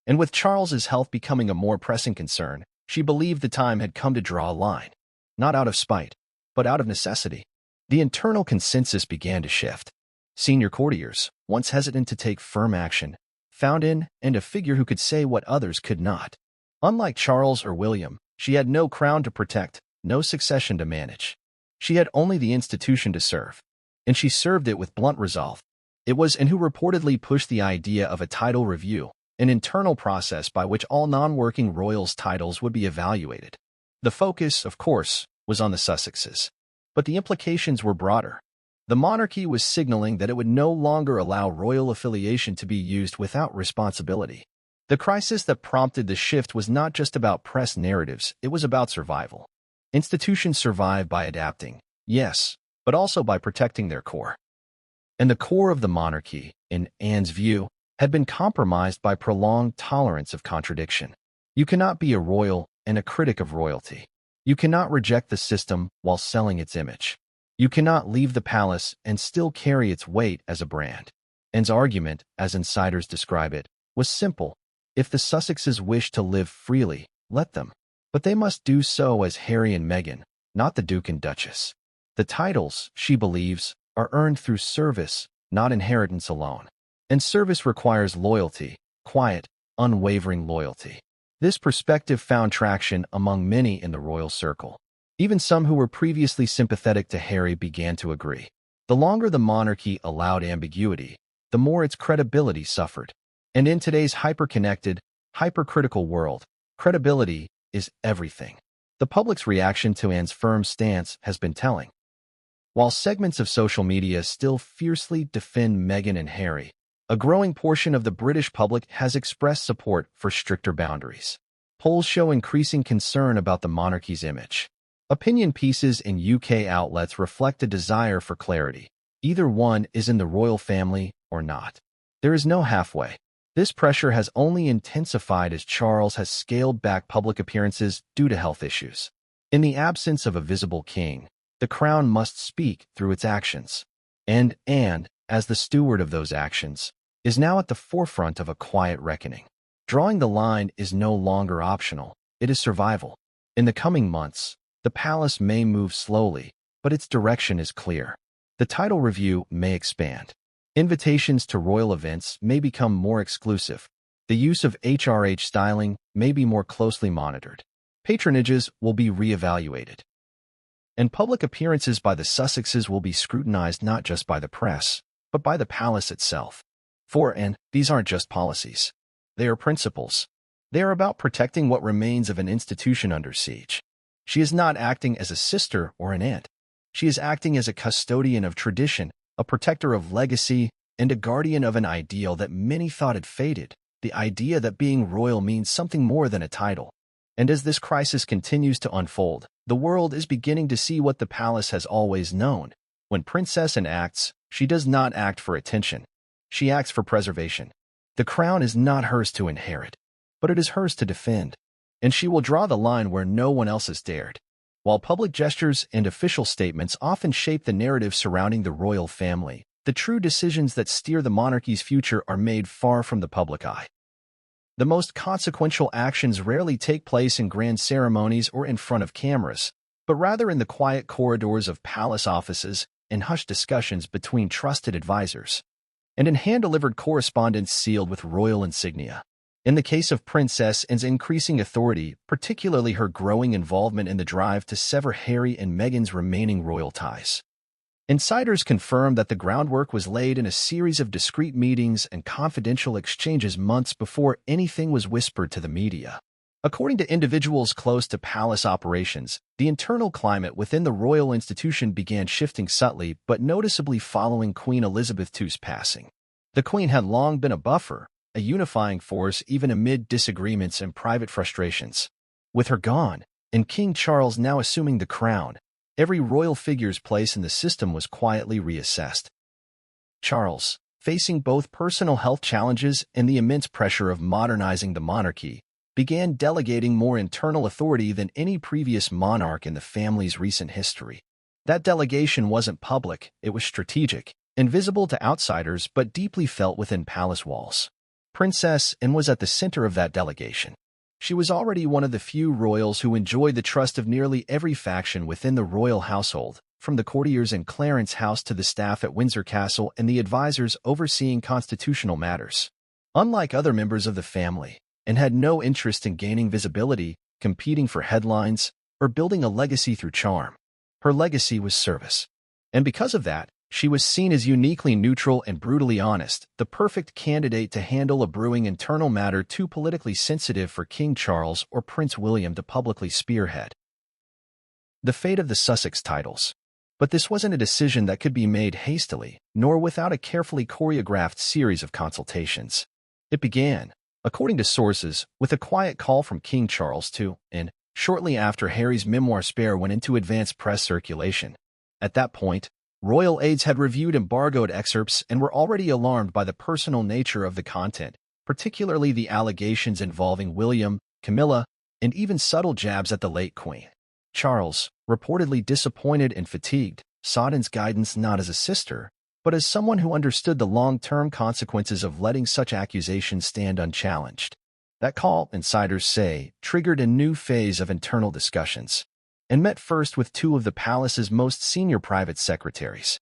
And with Charles's health becoming a more pressing concern, she believed the time had come to draw a line, not out of spite, but out of necessity. The internal consensus began to shift. Senior courtiers, once hesitant to take firm action, found in and a figure who could say what others could not. Unlike Charles or William, she had no crown to protect, no succession to manage. She had only the institution to serve, and she served it with blunt resolve. It was Anne who reportedly pushed the idea of a title review, an internal process by which all non-working royals' titles would be evaluated. The focus, of course, was on the Sussexes, but the implications were broader. The monarchy was signaling that it would no longer allow royal affiliation to be used without responsibility. The crisis that prompted the shift was not just about press narratives, it was about survival. Institutions survive by adapting, yes, but also by protecting their core. And the core of the monarchy, in Anne's view, had been compromised by prolonged tolerance of contradiction. You cannot be a royal and a critic of royalty. You cannot reject the system while selling its image. You cannot leave the palace and still carry its weight as a brand. Anne's argument, as insiders describe it, was simple. If the Sussexes wish to live freely, let them. But they must do so as Harry and Meghan, not the Duke and Duchess. The titles, she believes, are earned through service, not inheritance alone. And service requires loyalty, quiet, unwavering loyalty. This perspective found traction among many in the royal circle. Even some who were previously sympathetic to Harry began to agree. The longer the monarchy allowed ambiguity, the more its credibility suffered. And in today's hyper-connected, hypercritical world, credibility is everything. The public's reaction to Anne's firm stance has been telling. While segments of social media still fiercely defend Meghan and Harry, a growing portion of the British public has expressed support for stricter boundaries. Polls show increasing concern about the monarchy's image. Opinion pieces in UK outlets reflect a desire for clarity. Either one is in the royal family or not. There is no halfway. This pressure has only intensified as Charles has scaled back public appearances due to health issues. In the absence of a visible king, the crown must speak through its actions. And Anne, as the steward of those actions, is now at the forefront of a quiet reckoning. Drawing the line is no longer optional, it is survival. In the coming months, the palace may move slowly, but its direction is clear. The title review may expand. Invitations to royal events may become more exclusive. The use of HRH styling may be more closely monitored. Patronages will be reevaluated. And public appearances by the Sussexes will be scrutinized not just by the press, but by the palace itself. For Anne, these aren't just policies. They are principles. They are about protecting what remains of an institution under siege. She is not acting as a sister or an aunt. She is acting as a custodian of tradition, a protector of legacy, and a guardian of an ideal that many thought had faded, the idea that being royal means something more than a title. And as this crisis continues to unfold, the world is beginning to see what the palace has always known. When Princess Anne acts, she does not act for attention. She acts for preservation. The crown is not hers to inherit, but it is hers to defend. And she will draw the line where no one else has dared. While public gestures and official statements often shape the narrative surrounding the royal family, the true decisions that steer the monarchy's future are made far from the public eye. The most consequential actions rarely take place in grand ceremonies or in front of cameras, but rather in the quiet corridors of palace offices and hushed discussions between trusted advisors, and in hand-delivered correspondence sealed with royal insignia. In the case of Princess Anne's increasing authority, particularly her growing involvement in the drive to sever Harry and Meghan's remaining royal ties, insiders confirmed that the groundwork was laid in a series of discreet meetings and confidential exchanges months before anything was whispered to the media. According to individuals close to palace operations, the internal climate within the royal institution began shifting subtly but noticeably following Queen Elizabeth II's passing. The Queen had long been a buffer, a unifying force even amid disagreements and private frustrations. With her gone, and King Charles now assuming the crown, every royal figure's place in the system was quietly reassessed. Charles, facing both personal health challenges and the immense pressure of modernizing the monarchy, began delegating more internal authority than any previous monarch in the family's recent history. That delegation wasn't public, it was strategic, invisible to outsiders but deeply felt within palace walls. Princess Anne was at the center of that delegation. She was already one of the few royals who enjoyed the trust of nearly every faction within the royal household, from the courtiers in Clarence House to the staff at Windsor Castle and the advisors overseeing constitutional matters. Unlike other members of the family, Anne had no interest in gaining visibility, competing for headlines, or building a legacy through charm. Her legacy was service. And because of that, she was seen as uniquely neutral and brutally honest, the perfect candidate to handle a brewing internal matter too politically sensitive for King Charles or Prince William to publicly spearhead. The fate of the Sussex titles. But this wasn't a decision that could be made hastily, nor without a carefully choreographed series of consultations. It began, according to sources, with a quiet call from King Charles to Anne, shortly after Harry's memoir Spare went into advanced press circulation. At that point, royal aides had reviewed embargoed excerpts and were already alarmed by the personal nature of the content, particularly the allegations involving William, Camilla, and even subtle jabs at the late Queen. Charles, reportedly disappointed and fatigued, sought Anne's guidance not as a sister, but as someone who understood the long-term consequences of letting such accusations stand unchallenged. That call, insiders say, triggered a new phase of internal discussions, and met first with two of the palace's most senior private secretaries.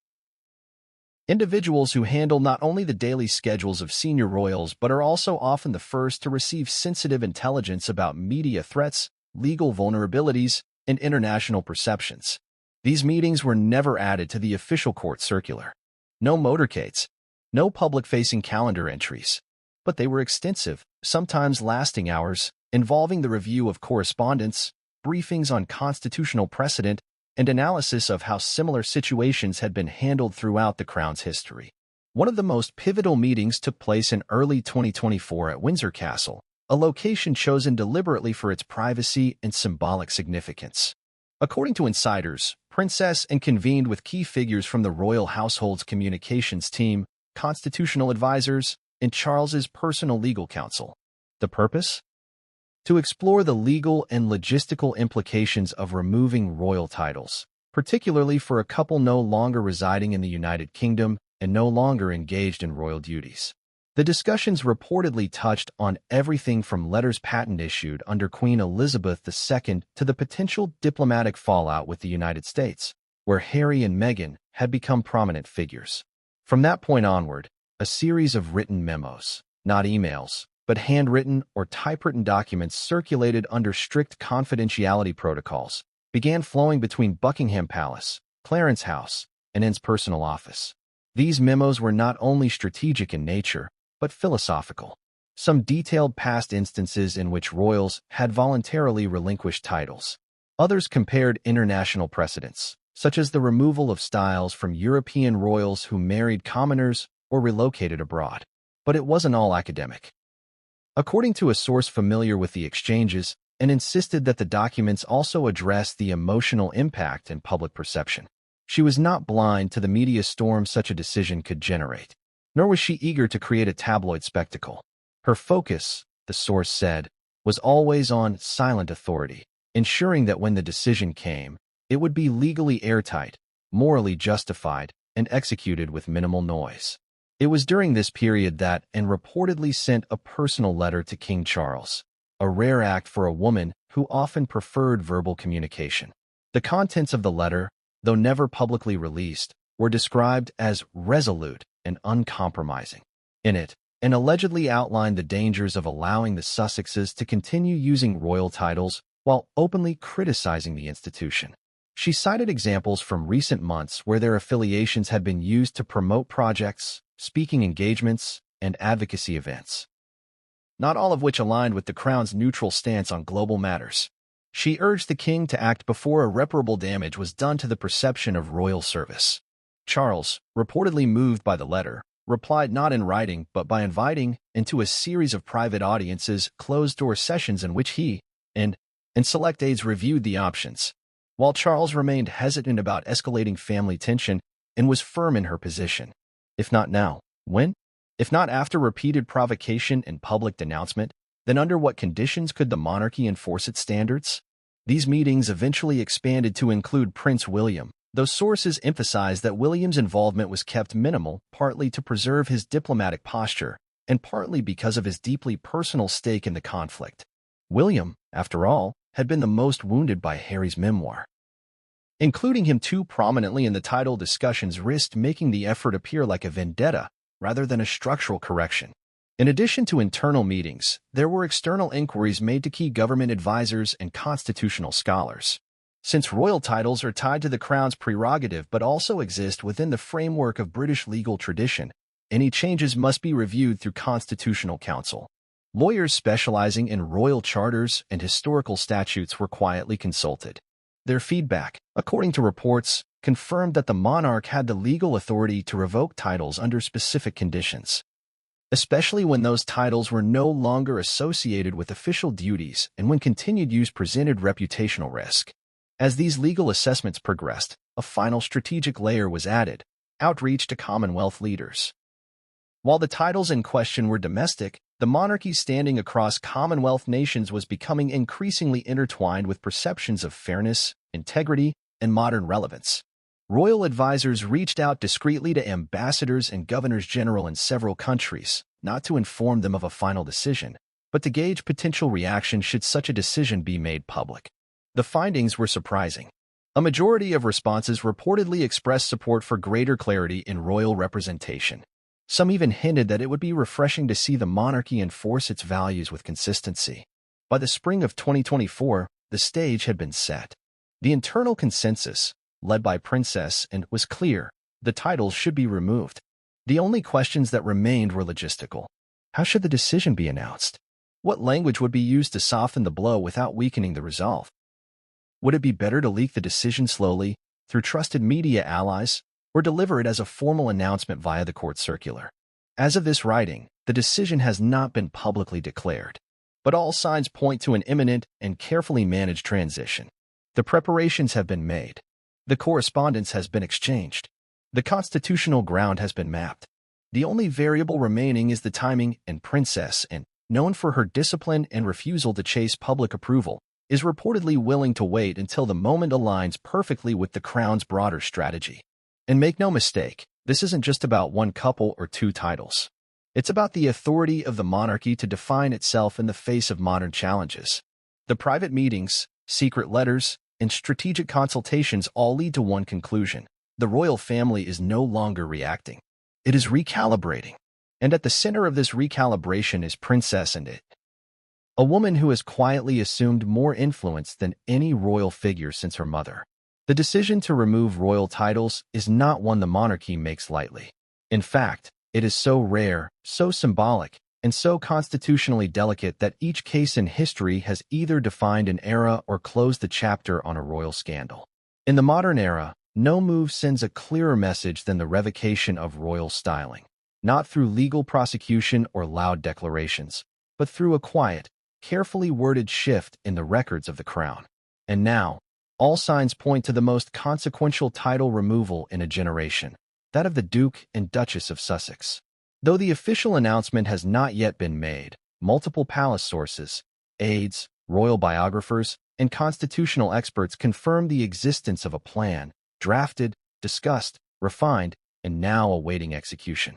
Individuals who handle not only the daily schedules of senior royals but are also often the first to receive sensitive intelligence about media threats, legal vulnerabilities, and international perceptions. These meetings were never added to the official court circular. No motorcades, no public-facing calendar entries. But they were extensive, sometimes lasting hours, involving the review of correspondence, briefings on constitutional precedent, and analysis of how similar situations had been handled throughout the Crown's history. One of the most pivotal meetings took place in early 2024 at Windsor Castle, a location chosen deliberately for its privacy and symbolic significance. According to insiders, Princess Anne convened with key figures from the royal household's communications team, constitutional advisors, and Charles's personal legal counsel. The purpose? To explore the legal and logistical implications of removing royal titles, particularly for a couple no longer residing in the United Kingdom and no longer engaged in royal duties. The discussions reportedly touched on everything from letters patent issued under Queen Elizabeth II to the potential diplomatic fallout with the United States, where Harry and Meghan had become prominent figures. From that point onward, a series of written memos, not emails, but handwritten or typewritten documents circulated under strict confidentiality protocols, began flowing between Buckingham Palace, Clarence House, and Anne's personal office. These memos were not only strategic in nature, but philosophical. Some detailed past instances in which royals had voluntarily relinquished titles. Others compared international precedents, such as the removal of styles from European royals who married commoners or relocated abroad. But it wasn't all academic. According to a source familiar with the exchanges, Anne insisted that the documents also address the emotional impact and public perception. She was not blind to the media storm such a decision could generate, nor was she eager to create a tabloid spectacle. Her focus, the source said, was always on silent authority, ensuring that when the decision came, it would be legally airtight, morally justified, and executed with minimal noise. It was during this period that Anne reportedly sent a personal letter to King Charles, a rare act for a woman who often preferred verbal communication. The contents of the letter, though never publicly released, were described as resolute and uncompromising. In it, Anne allegedly outlined the dangers of allowing the Sussexes to continue using royal titles while openly criticizing the institution. She cited examples from recent months where their affiliations had been used to promote projects, speaking engagements, and advocacy events, not all of which aligned with the Crown's neutral stance on global matters. She urged the king to act before irreparable damage was done to the perception of royal service. Charles, reportedly moved by the letter, replied not in writing but by inviting into a series of private audiences, closed-door sessions in which he and and select aides reviewed the options, while Charles remained hesitant about escalating family tension and was firm in her position. If not now, when? If not after repeated provocation and public denouncement, then under what conditions could the monarchy enforce its standards? These meetings eventually expanded to include Prince William, though sources emphasized that William's involvement was kept minimal, partly to preserve his diplomatic posture, and partly because of his deeply personal stake in the conflict. William, after all, had been the most wounded by Harry's memoir. Including him too prominently in the title discussions risked making the effort appear like a vendetta rather than a structural correction. In addition to internal meetings, there were external inquiries made to key government advisors and constitutional scholars. Since royal titles are tied to the crown's prerogative but also exist within the framework of British legal tradition, any changes must be reviewed through Constitutional Council. Lawyers specializing in royal charters and historical statutes were quietly consulted. Their feedback, according to reports, confirmed that the monarch had the legal authority to revoke titles under specific conditions, especially when those titles were no longer associated with official duties and when continued use presented reputational risk. As these legal assessments progressed, a final strategic layer was added: outreach to Commonwealth leaders. While the titles in question were domestic, the monarchy's standing across Commonwealth nations was becoming increasingly intertwined with perceptions of fairness, integrity, and modern relevance. Royal advisors reached out discreetly to ambassadors and governors-general in several countries, not to inform them of a final decision, but to gauge potential reaction should such a decision be made public. The findings were surprising. A majority of responses reportedly expressed support for greater clarity in royal representation. Some even hinted that it would be refreshing to see the monarchy enforce its values with consistency. By the spring of 2024, the stage had been set. The internal consensus, led by Princess and was clear: the titles should be removed. The only questions that remained were logistical. How should the decision be announced? What language would be used to soften the blow without weakening the resolve? Would it be better to leak the decision slowly, through trusted media allies, or deliver it as a formal announcement via the court circular? As of this writing, the decision has not been publicly declared, but all signs point to an imminent and carefully managed transition. The preparations have been made. The correspondence has been exchanged. The constitutional ground has been mapped. The only variable remaining is the timing, and Princess, and known for her discipline and refusal to chase public approval, is reportedly willing to wait until the moment aligns perfectly with the crown's broader strategy. And make no mistake, this isn't just about one couple or two titles. It's about the authority of the monarchy to define itself in the face of modern challenges. The private meetings, secret letters, and strategic consultations all lead to one conclusion: the royal family is no longer reacting. It is recalibrating. And at the center of this recalibration is Princess and it. A woman who has quietly assumed more influence than any royal figure since her mother. The decision to remove royal titles is not one the monarchy makes lightly. In fact, it is so rare, so symbolic, and so constitutionally delicate that each case in history has either defined an era or closed the chapter on a royal scandal. In the modern era, no move sends a clearer message than the revocation of royal styling, not through legal prosecution or loud declarations, but through a quiet, carefully worded shift in the records of the crown. And now, all signs point to the most consequential title removal in a generation, that of the Duke and Duchess of Sussex. Though the official announcement has not yet been made, multiple palace sources, aides, royal biographers, and constitutional experts confirm the existence of a plan, drafted, discussed, refined, and now awaiting execution.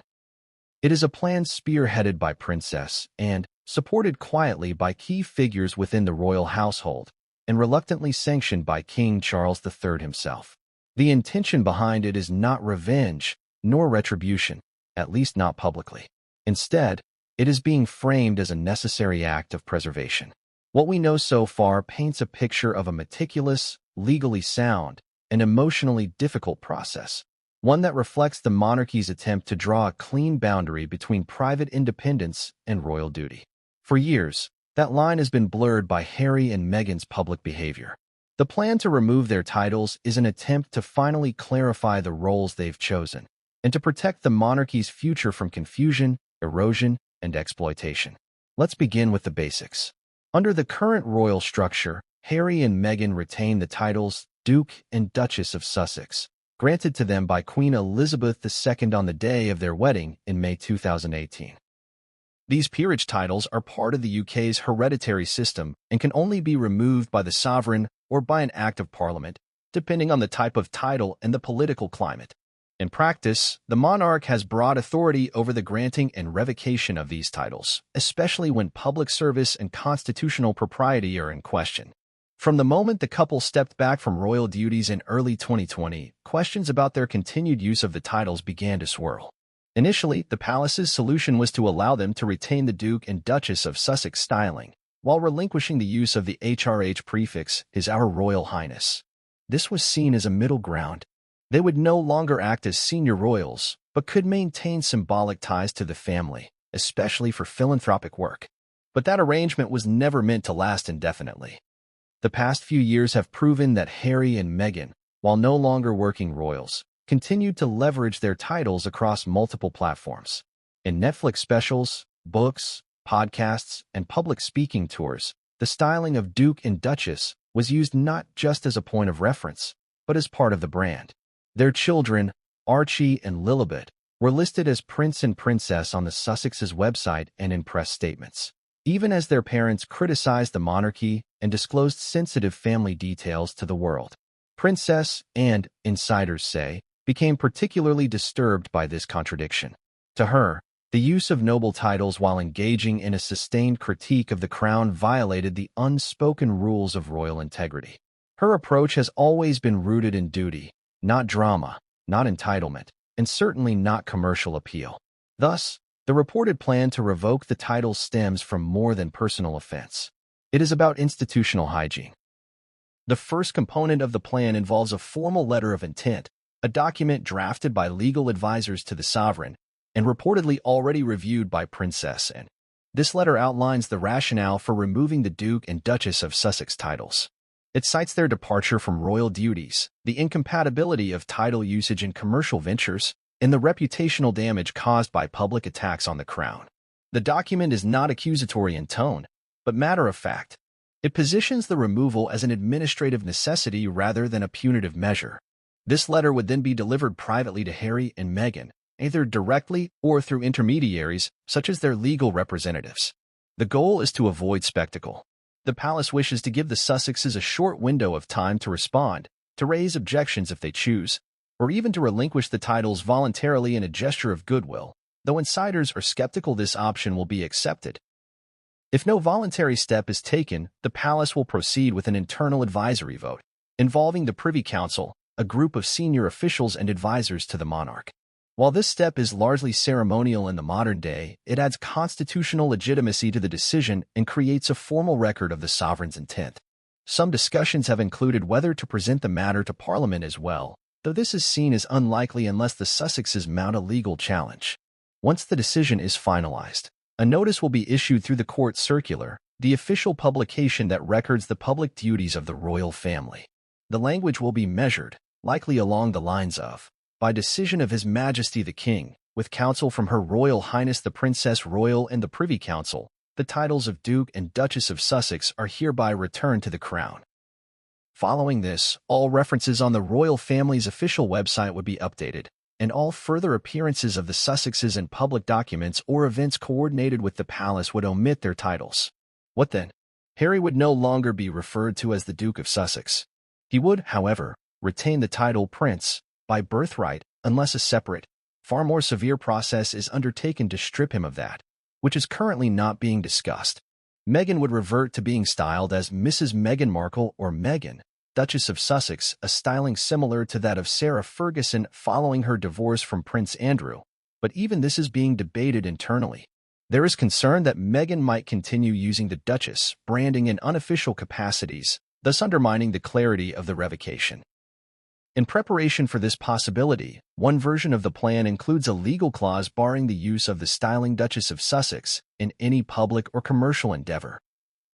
It is a plan spearheaded by Princess and supported quietly by key figures within the royal household, and reluctantly sanctioned by King Charles III himself. The intention behind it is not revenge, nor retribution, at least not publicly. Instead, it is being framed as a necessary act of preservation. What we know so far paints a picture of a meticulous, legally sound, and emotionally difficult process, one that reflects the monarchy's attempt to draw a clean boundary between private independence and royal duty. For years, that line has been blurred by Harry and Meghan's public behavior. The plan to remove their titles is an attempt to finally clarify the roles they've chosen, and to protect the monarchy's future from confusion, erosion, and exploitation. Let's begin with the basics. Under the current royal structure, Harry and Meghan retain the titles Duke and Duchess of Sussex, granted to them by Queen Elizabeth II on the day of their wedding in May 2018. These peerage titles are part of the UK's hereditary system and can only be removed by the sovereign or by an Act of Parliament, depending on the type of title and the political climate. In practice, the monarch has broad authority over the granting and revocation of these titles, especially when public service and constitutional propriety are in question. From the moment the couple stepped back from royal duties in early 2020, questions about their continued use of the titles began to swirl. Initially, the palace's solution was to allow them to retain the Duke and Duchess of Sussex styling, while relinquishing the use of the HRH prefix, His Our Royal Highness. This was seen as a middle ground. They would no longer act as senior royals, but could maintain symbolic ties to the family, especially for philanthropic work. But that arrangement was never meant to last indefinitely. The past few years have proven that Harry and Meghan, while no longer working royals, continued to leverage their titles across multiple platforms. In Netflix specials, books, podcasts, and public speaking tours, the styling of Duke and Duchess was used not just as a point of reference, but as part of the brand. Their children, Archie and Lilibet, were listed as Prince and Princess on the Sussex's website and in press statements, even as their parents criticized the monarchy and disclosed sensitive family details to the world. Princess, and, insiders say, became particularly disturbed by this contradiction. To her, the use of noble titles while engaging in a sustained critique of the crown violated the unspoken rules of royal integrity. Her approach has always been rooted in duty, not drama, not entitlement, and certainly not commercial appeal. Thus, the reported plan to revoke the titles stems from more than personal offense. It is about institutional hygiene. The first component of the plan involves a formal letter of intent, a document drafted by legal advisors to the sovereign and reportedly already reviewed by Princess Anne. This letter outlines the rationale for removing the Duke and Duchess of Sussex titles. It cites their departure from royal duties, the incompatibility of title usage in commercial ventures, and the reputational damage caused by public attacks on the crown. The document is not accusatory in tone, but matter of fact. It positions the removal as an administrative necessity rather than a punitive measure. This letter would then be delivered privately to Harry and Meghan, either directly or through intermediaries, such as their legal representatives. The goal is to avoid spectacle. The palace wishes to give the Sussexes a short window of time to respond, to raise objections if they choose, or even to relinquish the titles voluntarily in a gesture of goodwill, though insiders are skeptical this option will be accepted. If no voluntary step is taken, the palace will proceed with an internal advisory vote, involving the Privy Council, a group of senior officials and advisors to the monarch. While this step is largely ceremonial in the modern day, it adds constitutional legitimacy to the decision and creates a formal record of the sovereign's intent. Some discussions have included whether to present the matter to Parliament as well, though this is seen as unlikely unless the Sussexes mount a legal challenge. Once the decision is finalized, a notice will be issued through the court circular, the official publication that records the public duties of the royal family. The language will be measured, likely along the lines of, by decision of His Majesty the King, with counsel from Her Royal Highness the Princess Royal and the Privy Council, the titles of Duke and Duchess of Sussex are hereby returned to the Crown. Following this, all references on the royal family's official website would be updated, and all further appearances of the Sussexes in public documents or events coordinated with the palace would omit their titles. What then? Harry would no longer be referred to as the Duke of Sussex. He would, however, retain the title Prince, by birthright, unless a separate, far more severe process is undertaken to strip him of that, which is currently not being discussed. Meghan would revert to being styled as Mrs. Meghan Markle or Meghan, Duchess of Sussex, a styling similar to that of Sarah Ferguson following her divorce from Prince Andrew, but even this is being debated internally. There is concern that Meghan might continue using the Duchess branding in unofficial capacities, thus undermining the clarity of the revocation. In preparation for this possibility, one version of the plan includes a legal clause barring the use of the styling Duchess of Sussex in any public or commercial endeavor.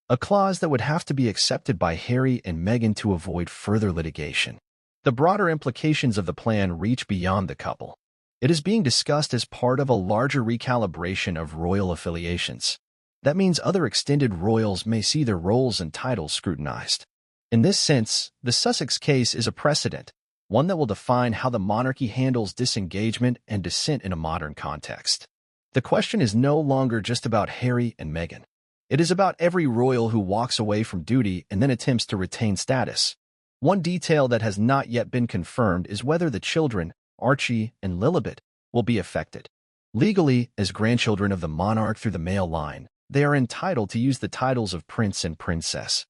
A clause that would have to be accepted by Harry and Meghan to avoid further litigation. The broader implications of the plan reach beyond the couple. It is being discussed as part of a larger recalibration of royal affiliations. That means other extended royals may see their roles and titles scrutinized. In this sense, the Sussex case is a precedent, one that will define how the monarchy handles disengagement and dissent in a modern context. The question is no longer just about Harry and Meghan. It is about every royal who walks away from duty and then attempts to retain status. One detail that has not yet been confirmed is whether the children, Archie and Lilibet, will be affected. Legally, as grandchildren of the monarch through the male line, they are entitled to use the titles of prince and princess.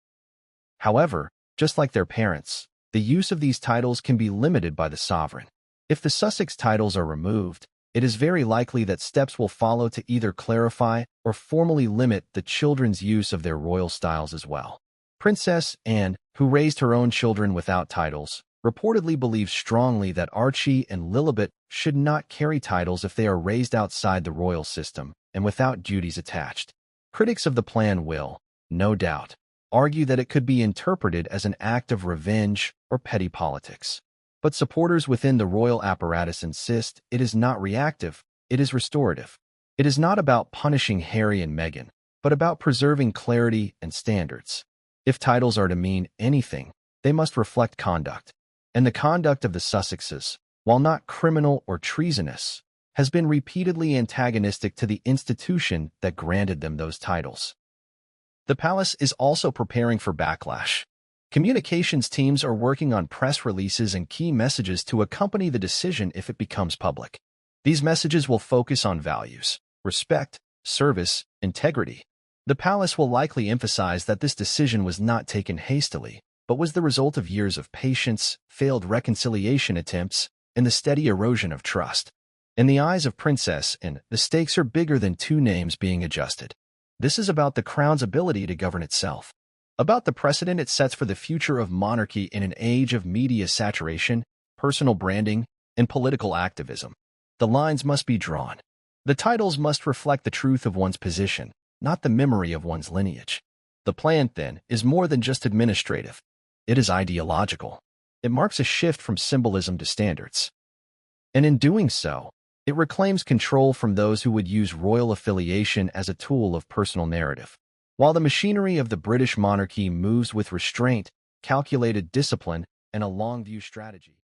However, just like their parents, the use of these titles can be limited by the sovereign. If the Sussex titles are removed, it is very likely that steps will follow to either clarify or formally limit the children's use of their royal styles as well. Princess Anne, who raised her own children without titles, reportedly believes strongly that Archie and Lilibet should not carry titles if they are raised outside the royal system and without duties attached. Critics of the plan will, no doubt, argue that it could be interpreted as an act of revenge or petty politics. But supporters within the royal apparatus insist it is not reactive, it is restorative. It is not about punishing Harry and Meghan, but about preserving clarity and standards. If titles are to mean anything, they must reflect conduct. And the conduct of the Sussexes, while not criminal or treasonous, has been repeatedly antagonistic to the institution that granted them those titles. The palace is also preparing for backlash. Communications teams are working on press releases and key messages to accompany the decision if it becomes public. These messages will focus on values, respect, service, integrity. The palace will likely emphasize that this decision was not taken hastily, but was the result of years of patience, failed reconciliation attempts, and the steady erosion of trust. In the eyes of Princess Anne, the stakes are bigger than two names being adjusted. This is about the crown's ability to govern itself, about the precedent it sets for the future of monarchy in an age of media saturation, personal branding, and political activism. The lines must be drawn. The titles must reflect the truth of one's position, not the memory of one's lineage. The plan, then, is more than just administrative. It is ideological. It marks a shift from symbolism to standards. And in doing so, it reclaims control from those who would use royal affiliation as a tool of personal narrative. While the machinery of the British monarchy moves with restraint, calculated discipline, and a long-view strategy,